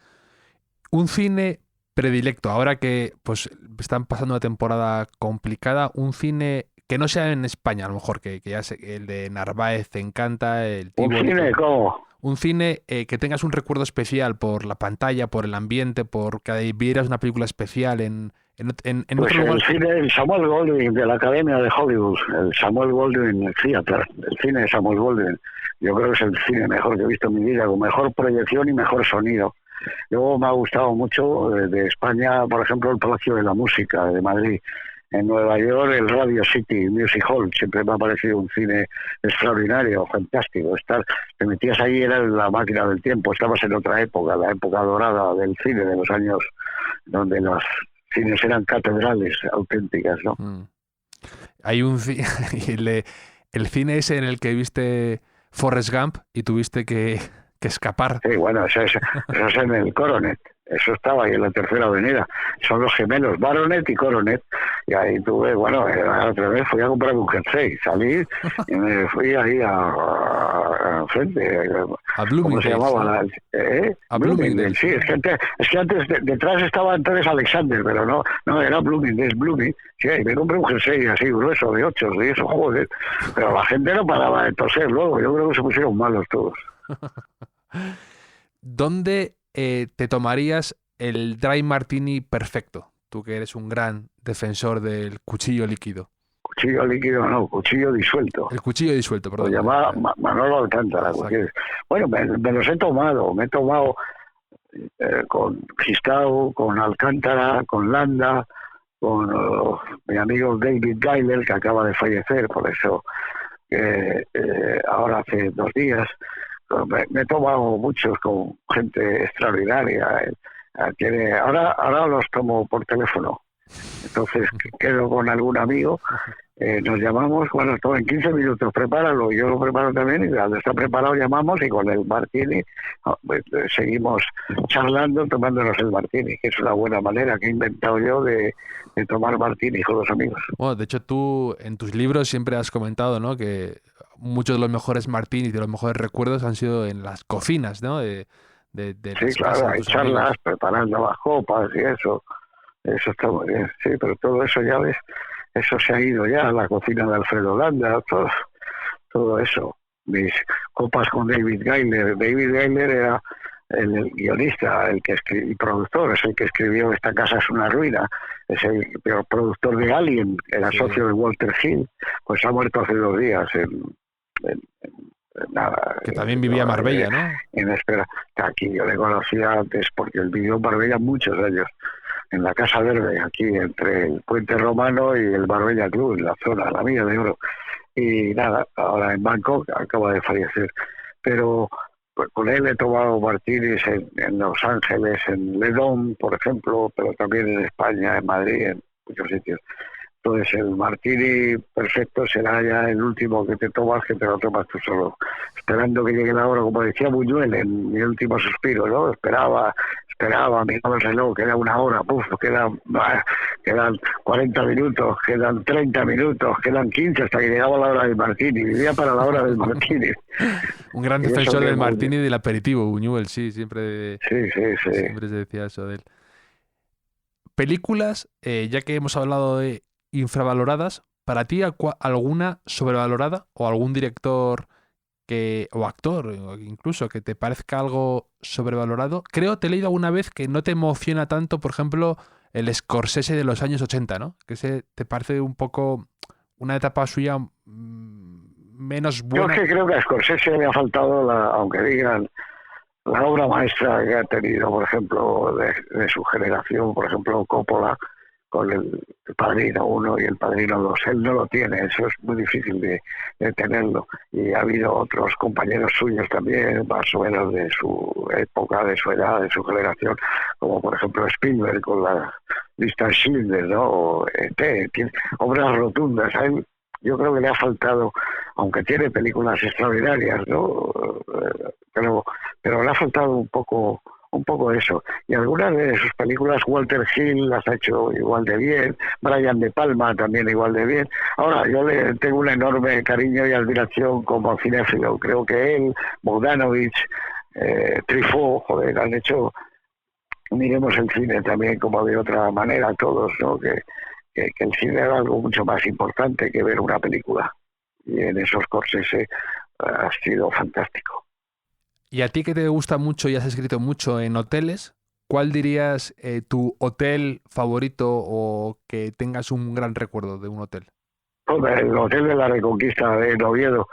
Un cine predilecto, ahora que pues están pasando una temporada complicada, un cine que no sea en España, a lo mejor, que ya sé, el de Narváez te encanta, el ¿Un Tívoli, cine cómo? un cine que tengas un recuerdo especial por la pantalla, por el ambiente, por que vieras una película especial en Pues otro lugar. el cine del Samuel Goldwyn de la Academia de Hollywood, el Samuel Goldwyn Theater, el cine de Samuel Goldwyn, yo creo que es el cine mejor que he visto en mi vida, con mejor proyección y mejor sonido. Luego me ha gustado mucho de España, por ejemplo, el Palacio de la Música de Madrid. En Nueva York, el Radio City Music Hall, siempre me ha parecido un cine extraordinario, fantástico. Te metías ahí, era la máquina del tiempo, estabas en otra época, la época dorada del cine, de los años donde los cines eran catedrales auténticas, ¿no? Hay un el cine ese en el que viste Forrest Gump y tuviste que escapar. Sí, bueno, eso es en el Coronet. Eso estaba ahí en la Tercera Avenida. Son los gemelos, Baronet y Coronet. Y ahí tuve, bueno, otra vez fui a comprar un jersey. Salí y me fui ahí a frente. A Bloomingdale. ¿Cómo se llamaba? A Bloomingdale. Sí, es que antes detrás estaba Antares Alexander, pero no era Bloomingdale, es Blooming. Sí, y me compré un jersey así grueso de 8, y eso, joder. Pero la gente no paraba de toser luego. Yo creo que se pusieron malos todos. ¿Dónde te tomarías el dry martini perfecto? Tú que eres un gran defensor del cuchillo líquido. Cuchillo líquido no, cuchillo disuelto. El cuchillo disuelto, perdón. Lo llamaba Manolo Alcántara. Bueno, me los he tomado. Me he tomado con Gistau, con Alcántara, con Landa, con mi amigo David Geiler, que acaba de fallecer, por eso ahora hace 2 días. Me he tomado muchos con gente extraordinaria. Ahora los tomo por teléfono. Entonces quedo con algún amigo, nos llamamos, bueno, todo en 15 minutos, prepáralo, yo lo preparo también, y cuando está preparado llamamos y con el martini pues, seguimos charlando, tomándonos el martini, que es una buena manera que he inventado yo de tomar martini con los amigos. Bueno, de hecho tú en tus libros siempre has comentado, ¿no?, que muchos de los mejores martinis, de los mejores recuerdos han sido en las cocinas, ¿no? De sí, claro, hay charlas, amigos, preparando las copas y eso está muy bien, sí, pero todo eso ya ves, eso se ha ido ya, la cocina de Alfredo Landa, todo eso. Mis copas con David Geiler. David Geiler era el guionista, el productor, es el que escribió Esta casa es una ruina, es el productor de Alien, era socio de Walter Hill, pues ha muerto hace 2 días nada. Que también vivía en Marbella, ¿no? En espera, aquí yo le conocía antes porque él vivió en Marbella muchos años, en la Casa Verde, aquí entre el Puente Romano y el Marbella Club, en la zona, la Milla de Oro. Y nada, ahora en Bangkok acaba de fallecer. Pero pues, con él he tomado martinis en Los Ángeles, en Ledón, por ejemplo, pero también en España, en Madrid, en muchos sitios. Entonces el martini perfecto será ya el último que te tomas, que te lo tomas tú solo, esperando que llegue la hora, como decía Buñuel en Mi último suspiro, ¿no? Esperaba, miraba el reloj, queda 1 hora, quedan 40 minutos, quedan 30 minutos, quedan 15, hasta que llegaba la hora del martini, vivía para la hora del martini. Un gran defensor del martini y del aperitivo, Buñuel, sí, siempre se decía eso de él. Películas, ya que hemos hablado de infravaloradas, ¿para ti alguna sobrevalorada o algún director o actor incluso que te parezca algo sobrevalorado? Creo, te he leído alguna vez que no te emociona tanto, por ejemplo, el Scorsese de los años 80, ¿no? Que te parece un poco una etapa suya menos buena. Yo creo que a Scorsese le ha faltado, aunque digan, la obra maestra que ha tenido, por ejemplo, de su generación, por ejemplo, Coppola, con el Padrino 1 y el Padrino 2. Él no lo tiene, eso es muy difícil de tenerlo. Y ha habido otros compañeros suyos también, más o menos de su época, de su edad, de su generación, como por ejemplo Spielberg con la lista Schindler, ¿no? O tiene obras rotundas. A él yo creo que le ha faltado, aunque tiene películas extraordinarias, ¿no? Pero le ha faltado un poco eso. Y algunas de sus películas Walter Hill las ha hecho igual de bien, Brian De Palma también igual de bien. Ahora, yo le tengo un enorme cariño y admiración como cinéfilo. Creo que él, Bogdanovich, Truffaut, joder, han hecho, miremos el cine también como de otra manera todos, ¿no? Que el cine era algo mucho más importante que ver una película. Y en esos Scorsese ha sido fantástico. Y a ti que te gusta mucho y has escrito mucho en hoteles, ¿cuál dirías tu hotel favorito o que tengas un gran recuerdo de un hotel? El Hotel de la Reconquista de Oviedo,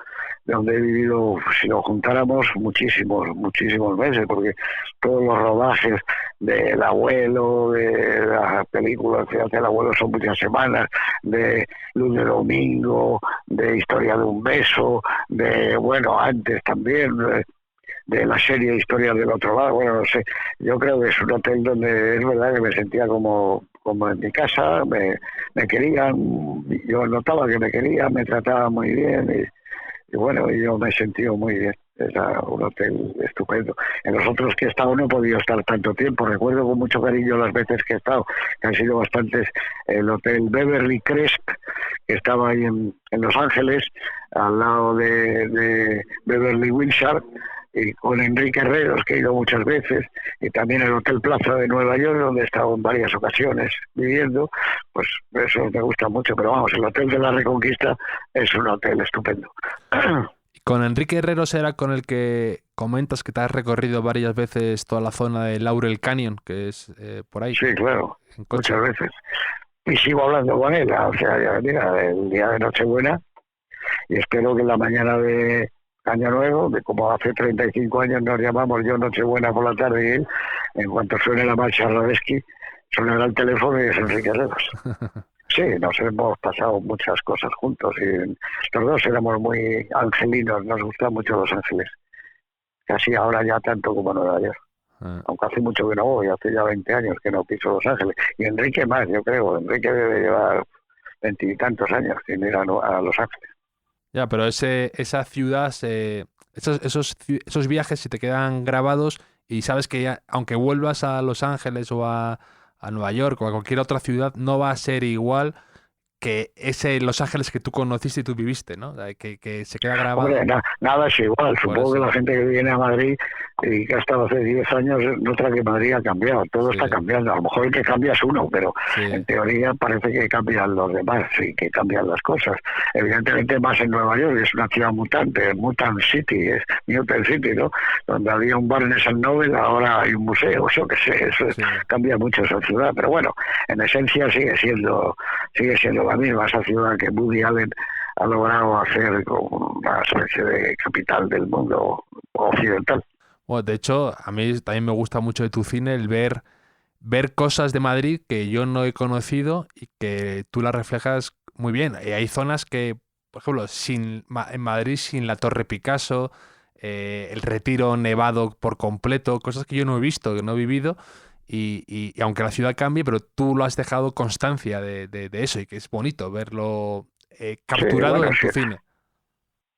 donde he vivido, si lo juntáramos, muchísimos meses, porque todos los rodajes del Abuelo, de las películas que hace el Abuelo son muchas semanas, de Luz de Domingo, de Historia de un beso, de, bueno, antes también, de la serie Historia del otro lado, bueno, no sé, yo creo que es un hotel donde es verdad que me sentía como en mi casa, me querían, yo notaba que me querían, me trataban muy bien y bueno, yo me he sentido muy bien. Era un hotel estupendo. En los otros que he estado no he podido estar tanto tiempo. Recuerdo con mucho cariño las veces que he estado, que han sido bastantes. El Hotel Beverly Crest, que estaba ahí en Los Ángeles, al lado de Beverly Wilshire, y con Enrique Herreros, que he ido muchas veces, y también el Hotel Plaza de Nueva York, donde he estado en varias ocasiones viviendo. Pues eso me gusta mucho, pero vamos, el Hotel de la Reconquista es un hotel estupendo. Con Enrique Herreros era con el que comentas que te has recorrido varias veces toda la zona de Laurel Canyon, que es por ahí. Sí, claro, muchas veces. Y sigo hablando con él, o sea, ya mira, el día de Nochebuena, y espero que en la mañana de Año Nuevo, de como hace 35 años nos llamamos yo Nochebuena por la tarde y él, en cuanto suene la marcha Radetzky, sonará el teléfono y es Enrique Herreros. Sí, nos hemos pasado muchas cosas juntos y los dos éramos muy angelinos, nos gustan mucho Los Ángeles. Casi ahora ya tanto como Nueva York. Aunque hace mucho que no voy, hace ya 20 años que no piso Los Ángeles. Y Enrique más, yo creo. Enrique debe llevar 20 y tantos años sin ir a Los Ángeles. Ya, pero esa ciudad, esos viajes se te quedan grabados y sabes que ya, aunque vuelvas a Los Ángeles o a Nueva York o a cualquier otra ciudad, no va a ser igual que ese Los Ángeles que tú conociste y tú viviste, ¿no? Que se queda grabado. Hombre, nada es igual. Supongo que la gente que viene a Madrid y que ha estado hace 10 años nota que Madrid ha cambiado. Todo está cambiando. A lo mejor el que cambia es uno, pero en teoría parece que cambian los demás y que cambian las cosas. Evidentemente más en Nueva York, es una ciudad mutante, Mutant City, es Newton City, ¿no? Donde había un Barnes & Noble, ahora hay un museo, yo qué sé, eso cambia mucho esa ciudad. Pero bueno, en esencia sigue siendo la misma, esa ciudad que Woody Allen ha logrado hacer como una especie de capital del mundo occidental. Bueno, de hecho, a mí también me gusta mucho de tu cine el ver cosas de Madrid que yo no he conocido y que tú las reflejas muy bien. Y hay zonas que, por ejemplo, en Madrid sin la Torre Picasso, el Retiro nevado por completo, cosas que yo no he visto, que no he vivido. Y aunque la ciudad cambie, pero tú lo has dejado constancia de eso y que es bonito verlo capturado en tu cine.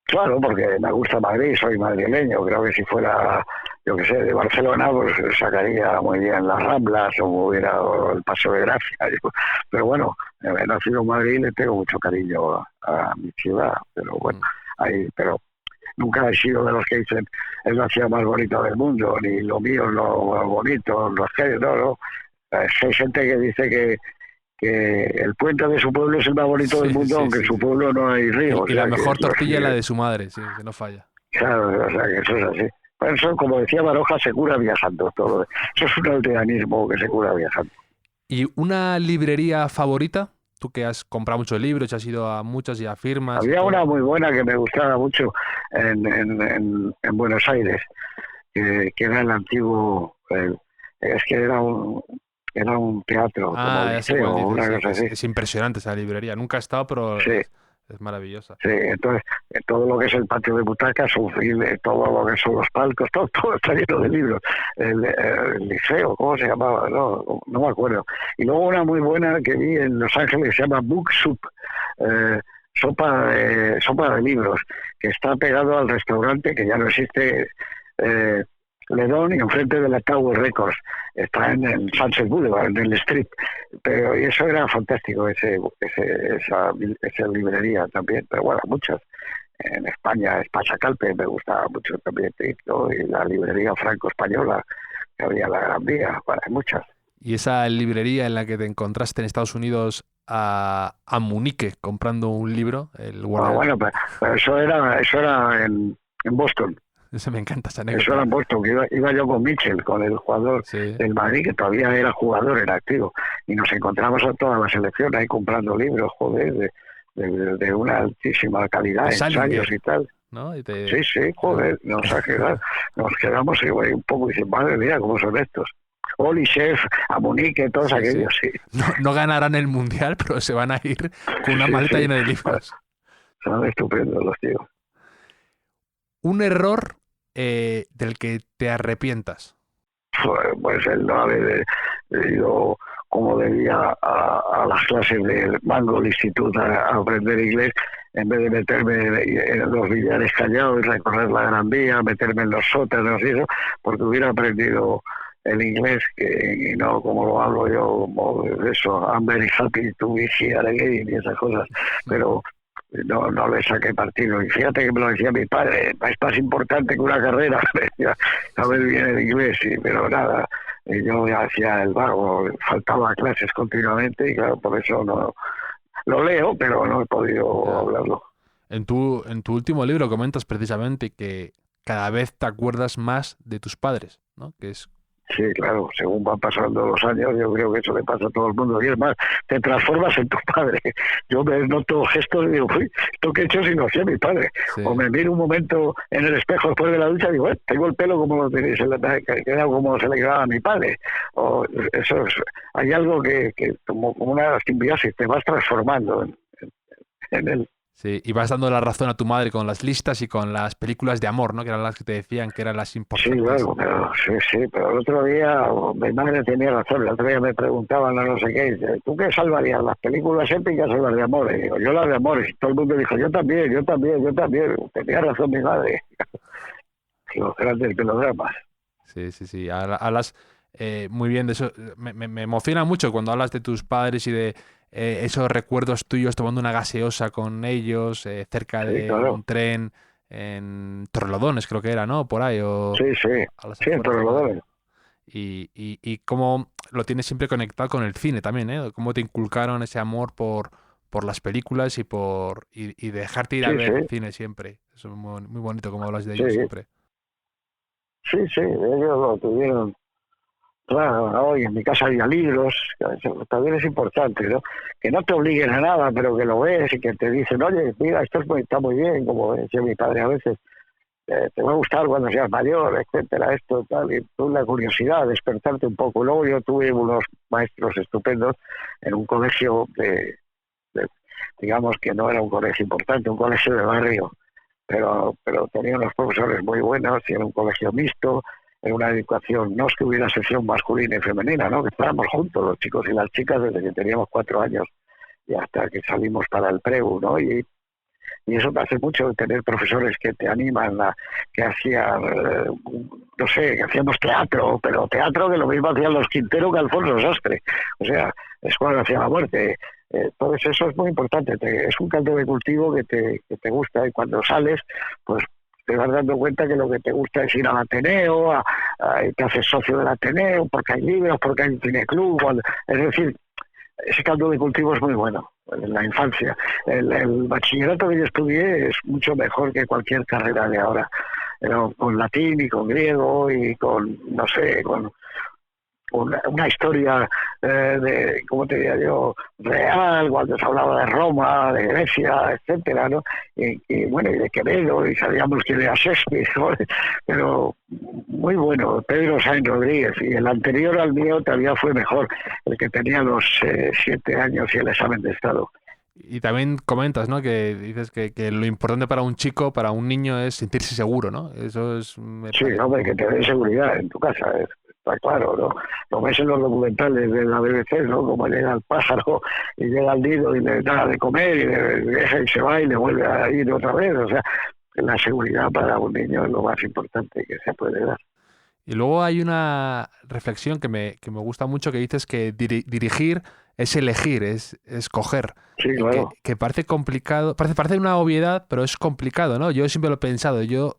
Claro, porque me gusta Madrid, soy madrileño, creo que si fuera, yo qué sé, de Barcelona, pues sacaría muy bien las Ramblas o hubiera el Paseo de Gracia. Pero bueno, he nacido en Madrid y le tengo mucho cariño a mi ciudad, pero bueno, pero nunca he sido de los que dicen es la ciudad más bonita del mundo, ni lo mío es lo bonito, los que no. Hay gente que dice que el puente de su pueblo es el más bonito del mundo, aunque en su pueblo no hay río. Y la mejor tortilla es la de su madre, sí, que no falla. Claro, o sea, que eso es así. Por eso, como decía Baroja, se cura viajando todo. Eso es un aldeanismo que se cura viajando. ¿Y una librería favorita? Tú que has comprado muchos libros, has ido a muchas y a firmas. Había una muy buena que me gustaba mucho en Buenos Aires, que era el antiguo, es que era un teatro, como el liceo, una cosa así. Es impresionante esa librería, nunca he estado, pero es maravillosa. Sí, entonces todo lo que es el patio de butacas, todo lo que son los palcos, todo está lleno de libros. El liceo, ¿cómo se llamaba? No me acuerdo. Y luego una muy buena que vi en Los Ángeles, se llama Book Soup, sopa de libros, que está pegado al restaurante que ya no existe, Ledón, y enfrente de la Tower Records. Está en el Sunset Boulevard, en el Street. Pero y eso era fantástico, esa librería también. Pero bueno, muchas. En España, Espasacalpe, me gustaba mucho también, ¿no? Y la librería franco-española, que había en la Gran Vía, bueno, hay muchas. Y esa librería en la que te encontraste en Estados Unidos a Munique comprando un libro, el guardián. Bueno, pero eso era en Boston. Eso me encanta, esa Eso anécdota. era en Boston, que iba yo con Mitchell, con el jugador del Madrid, que todavía era jugador en activo, y nos encontramos a toda la selección ahí comprando libros, joder, de una altísima calidad, ensayos y tal. ¿No? Sí, joder, nos quedamos un poco y dicen, madre mía, ¿cómo son estos? Oli, Chef, a Munique, todos aquellos, sí. No ganarán el Mundial, pero se van a ir con una maleta llena de libros. Son estupendos los tíos. Un error del que te arrepientas. Pues el no haber ido como debía a las clases del Mango Institute a aprender inglés, en vez de meterme en los billares callados y recorrer la Gran Vía, meterme en los sótanos y eso, porque hubiera aprendido el inglés, y no como lo hablo yo, como eso, I'm very happy to be here again y esas cosas, pero no le saqué partido. Y fíjate que me lo decía mi padre, es más importante que una carrera, saber bien el inglés, sí, pero nada, yo ya hacía el vago, faltaba clases continuamente y claro, por eso no lo leo, pero no he podido hablarlo. En tu último libro comentas precisamente que cada vez te acuerdas más de tus padres, ¿no? Que es... Sí, claro, según van pasando los años, yo creo que eso le pasa a todo el mundo. Y es más, te transformas en tu padre. Yo me noto gestos y digo, uy, ¿esto qué he hecho si no hacía mi padre? Sí. O me miro un momento en el espejo después de la ducha y digo, tengo el pelo como lo tenéis, como se le quedaba a mi padre. O eso hay algo que como una simbiosis, te vas transformando en él. Sí, y vas dando la razón a tu madre con las listas y con las películas de amor, ¿no? Que eran las que te decían que eran las importantes. Sí, claro, pero el otro día mi madre tenía razón. El otro día me preguntaban a no sé qué, dice, ¿tú qué salvarías? ¿Las películas épicas o las de amor? Y digo, yo las de amor. Y todo el mundo dijo, yo también. Tenía razón mi madre. Y los grandes melodramas. Sí. Hablas muy bien de eso. Me emociona mucho cuando hablas de tus padres y de esos recuerdos tuyos tomando una gaseosa con ellos cerca de un tren en Torrelodones, creo que era, ¿no? Por ahí. Sí, en Torrelodones. Y cómo lo tienes siempre conectado con el cine también, ¿eh? Cómo te inculcaron ese amor por las películas y dejarte ir a ver el cine siempre. Eso es muy, muy bonito como hablas de ellos siempre. Sí, ellos lo tuvieron. Claro, hoy en mi casa había libros, también es importante, ¿no? Que no te obliguen a nada, pero que lo ves y que te dicen, oye, mira, esto está muy bien, como decía mi padre a veces, te va a gustar cuando seas mayor, etcétera, esto, tal, y tú la curiosidad, despertarte un poco. Luego yo tuve unos maestros estupendos en un colegio digamos que no era un colegio importante, un colegio de barrio, pero tenía unos profesores muy buenos y era un colegio mixto. En una educación, no es que hubiera sección masculina y femenina, ¿no? Que estábamos juntos los chicos y las chicas desde que teníamos 4 años y hasta que salimos para el preu, ¿no? Y eso te hace mucho tener profesores que te animan, que hacían, no sé, que hacíamos teatro, pero teatro que lo mismo hacían los Quintero que Alfonso Sastre, o sea, Escuadra hacia la muerte. Todo eso es muy importante, es un caldo de cultivo que te gusta y cuando sales, pues te vas dando cuenta que lo que te gusta es ir al Ateneo, te haces socio del Ateneo, porque hay libros, porque hay un cineclub, es decir, ese caldo de cultivo es muy bueno en la infancia. El bachillerato que yo estudié es mucho mejor que cualquier carrera de ahora, pero con latín y con griego y con, no sé, con una historia de, ¿cómo te diría yo?, real, cuando se hablaba de Roma, de Grecia, etcétera, ¿no? Y bueno, y de Quevedo, y sabíamos que era Shakespeare, ¿no? Pero muy bueno, Pedro Sáenz Rodríguez, y el anterior al mío todavía fue mejor, el que tenía los 7 años y el examen de Estado. Y también comentas, ¿no?, que dices que lo importante para un chico, para un niño, es sentirse seguro, ¿no? Eso es... Sí, hombre, que te dé seguridad en tu casa, está claro, ¿no? Lo ves en los documentales de la BBC, ¿no? Como llega el pájaro y llega al nido y le da de comer y le deja y se va y le vuelve a ir otra vez. O sea, la seguridad para un niño es lo más importante que se puede dar. Y luego hay una reflexión que me gusta mucho, que dices que dirigir es elegir, es escoger. Sí, claro. Que parece complicado, parece una obviedad, pero es complicado, ¿no? Yo siempre lo he pensado, yo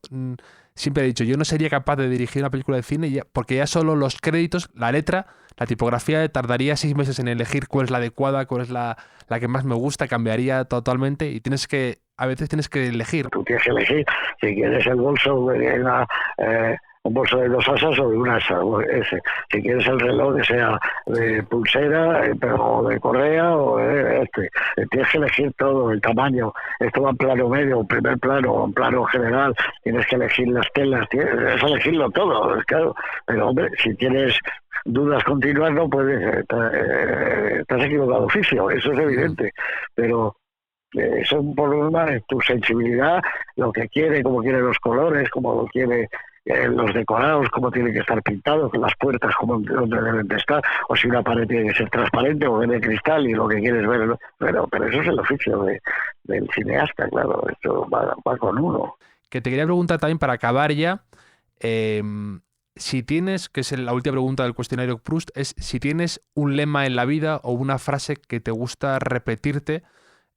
siempre he dicho, yo no sería capaz de dirigir una película de cine porque ya solo los créditos, la letra, la tipografía, tardaría 6 meses en elegir cuál es la adecuada, cuál es la que más me gusta, cambiaría totalmente y a veces tienes que elegir. Tú tienes que elegir si quieres el bolso de un bolso de 2 asas o de un asa, ese. Si quieres el reloj que sea de pulsera, pero de correa o de tienes que elegir todo, el tamaño. Esto va en plano medio, en primer plano, en plano general. Tienes que elegir las telas, tienes que elegirlo todo, claro. Pero hombre, si tienes dudas continuas no puedes, te has equivocado oficio, eso es evidente. Pero eso es un problema de tu sensibilidad, lo que quiere, cómo quiere los colores, cómo lo quiere los decorados, cómo tienen que estar pintados, las puertas donde deben de estar, o si una pared tiene que ser transparente o de cristal y lo que quieres ver, ¿no? Pero eso es el oficio del cineasta, claro, esto va con uno. Que te quería preguntar también para acabar ya, si tienes, que es la última pregunta del cuestionario Proust, es si tienes un lema en la vida o una frase que te gusta repetirte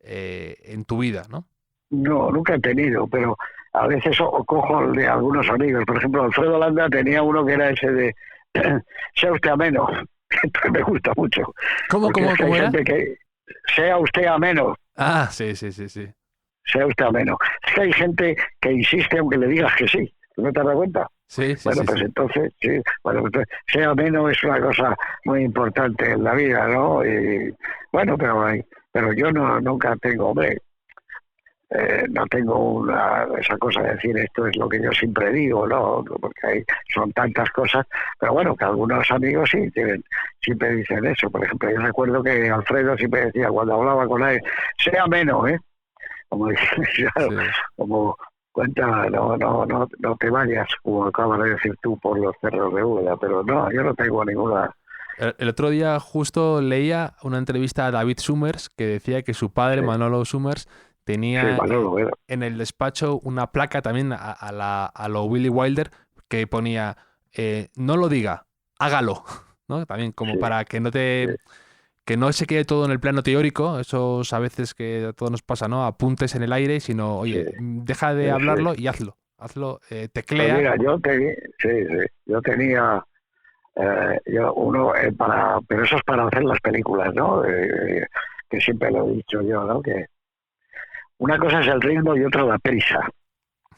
en tu vida, ¿no? No, nunca he tenido, pero a veces cojo de algunos amigos. Por ejemplo, Alfredo Landa tenía uno que era ese de sea usted ameno. Entonces me gusta mucho. ¿Cómo era? Sea usted ameno. Ah, sí. Sea usted ameno. Es que hay gente que insiste aunque le digas que sí. ¿No te das cuenta? Sí. Bueno, pues entonces, sí. Bueno, pues, ser ameno es una cosa muy importante en la vida, ¿no? Y, bueno, pero yo nunca tengo, hombre, no tengo esa cosa de decir esto es lo que yo siempre digo, ¿no? Porque son tantas cosas, pero bueno, que algunos amigos sí siempre dicen eso. Por ejemplo, yo recuerdo que Alfredo siempre decía, cuando hablaba con él, sea ameno, como dice, claro, sí. Como cuenta, no te vayas, como acabas de decir tú, por los cerros de Úbeda, pero no, yo no tengo ninguna. El otro día justo leía una entrevista a David Summers que decía que su padre, sí. Manolo Summers, tenía en el despacho una placa también a lo Billy Wilder que ponía no lo diga, hágalo, ¿no? También como para que no se quede todo en el plano teórico, esos a veces que a todos nos pasa, ¿no? Apuntes en el aire, sino, oye, deja de hablarlo y hazlo, teclea. Pues mira, yo tenía uno pero eso es para hacer las películas, ¿no? Que siempre lo he dicho yo, ¿no? Que una cosa es el ritmo y otra la prisa.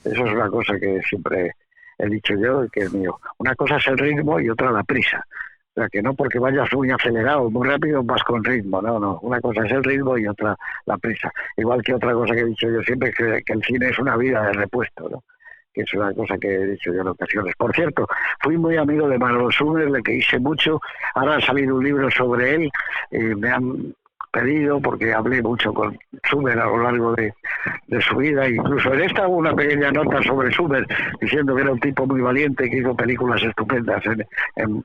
Eso es una cosa que siempre he dicho yo, que es mío. Una cosa es el ritmo y otra la prisa. O sea, que no porque vayas muy acelerado, muy rápido, vas con ritmo. No. Una cosa es el ritmo y otra la prisa. Igual que otra cosa que he dicho yo siempre, que el cine es una vida de repuesto, ¿no? Que es una cosa que he dicho yo en ocasiones. Por cierto, fui muy amigo de Manolo Summers, le que hice mucho. Ahora ha salido un libro sobre él. Me han pedido, porque hablé mucho con Summers a lo largo de su vida, incluso en esta hubo una pequeña nota sobre Summers diciendo que era un tipo muy valiente, que hizo películas estupendas. En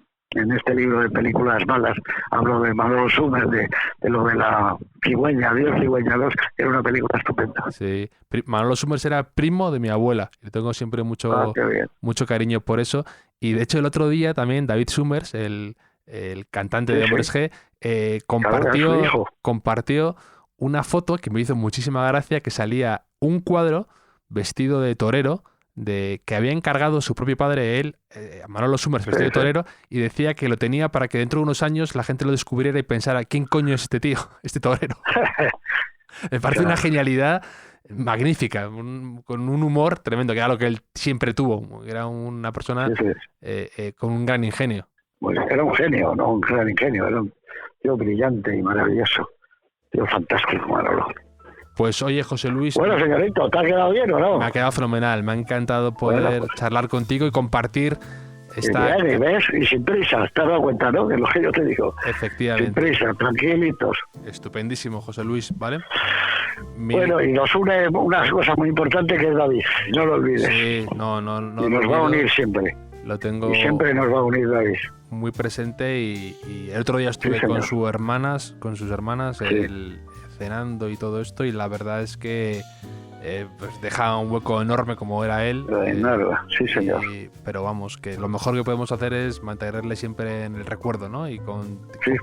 este libro de películas malas hablo de Manolo Summers, de lo de la cigüeña, Dios Cigüeña 2, que era una película estupenda. Sí, Manolo Summers era primo de mi abuela, le tengo siempre mucho cariño por eso, y de hecho el otro día también David Summers, el cantante de Hombres G, compartió una foto que me hizo muchísima gracia, que salía un cuadro vestido de torero que había encargado su propio padre, Manolo Summers, vestido de torero, y decía que lo tenía para que dentro de unos años la gente lo descubriera y pensara, ¿quién coño es este tío, este torero? Me parece una genialidad magnífica, con un humor tremendo, que era lo que él siempre tuvo, era una persona con un gran ingenio. Bueno, era un genio, no un gran ingenio, era un tío brillante y maravilloso, tío fantástico, Manolo. Pues oye, José Luis... Bueno, señorito, ¿te ha quedado bien o no? Me ha quedado fenomenal, me ha encantado poder charlar contigo y compartir esta... Y ¿ves? Y sin prisa, te has dado cuenta, ¿no? Que es lo que yo te digo. Efectivamente. Sin prisa, tranquilitos. Estupendísimo, José Luis, ¿vale? Bueno, y nos une una cosa muy importante que es David, no lo olvides. Sí, no. Y nos va a unir siempre. Lo tengo Y siempre nos va a unir David. muy presente y el otro día estuve Sí, con señor. sus hermanas Sí. cenando y todo esto, y la verdad es que pues deja un hueco enorme como era él. Nada, sí, señor. Pero vamos, que lo mejor que podemos hacer es mantenerle siempre en el recuerdo, ¿no? Y Sí, por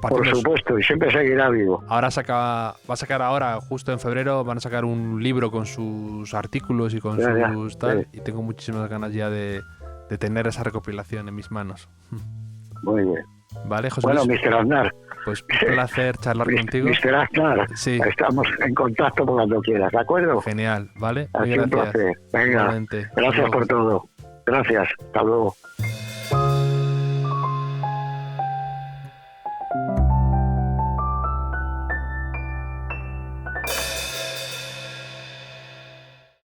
compartirnos. supuesto, y siempre seguirá vivo. Ahora va a sacar ahora, justo en febrero, van a sacar un libro con sus artículos y con Ya, sus tal, sí. y tengo muchísimas ganas ya de tener esa recopilación en mis manos. Muy bien. Vale, José Bueno, Luis, Mr. Aznar. pues un placer charlar contigo. Mr. Aznar. Sí. Estamos en contacto por cuando quieras, ¿de acuerdo? Genial, ¿vale? Ha Muy sido un gracias. placer. Venga, Igualmente. Hasta gracias luego. por todo. Gracias. Hasta luego.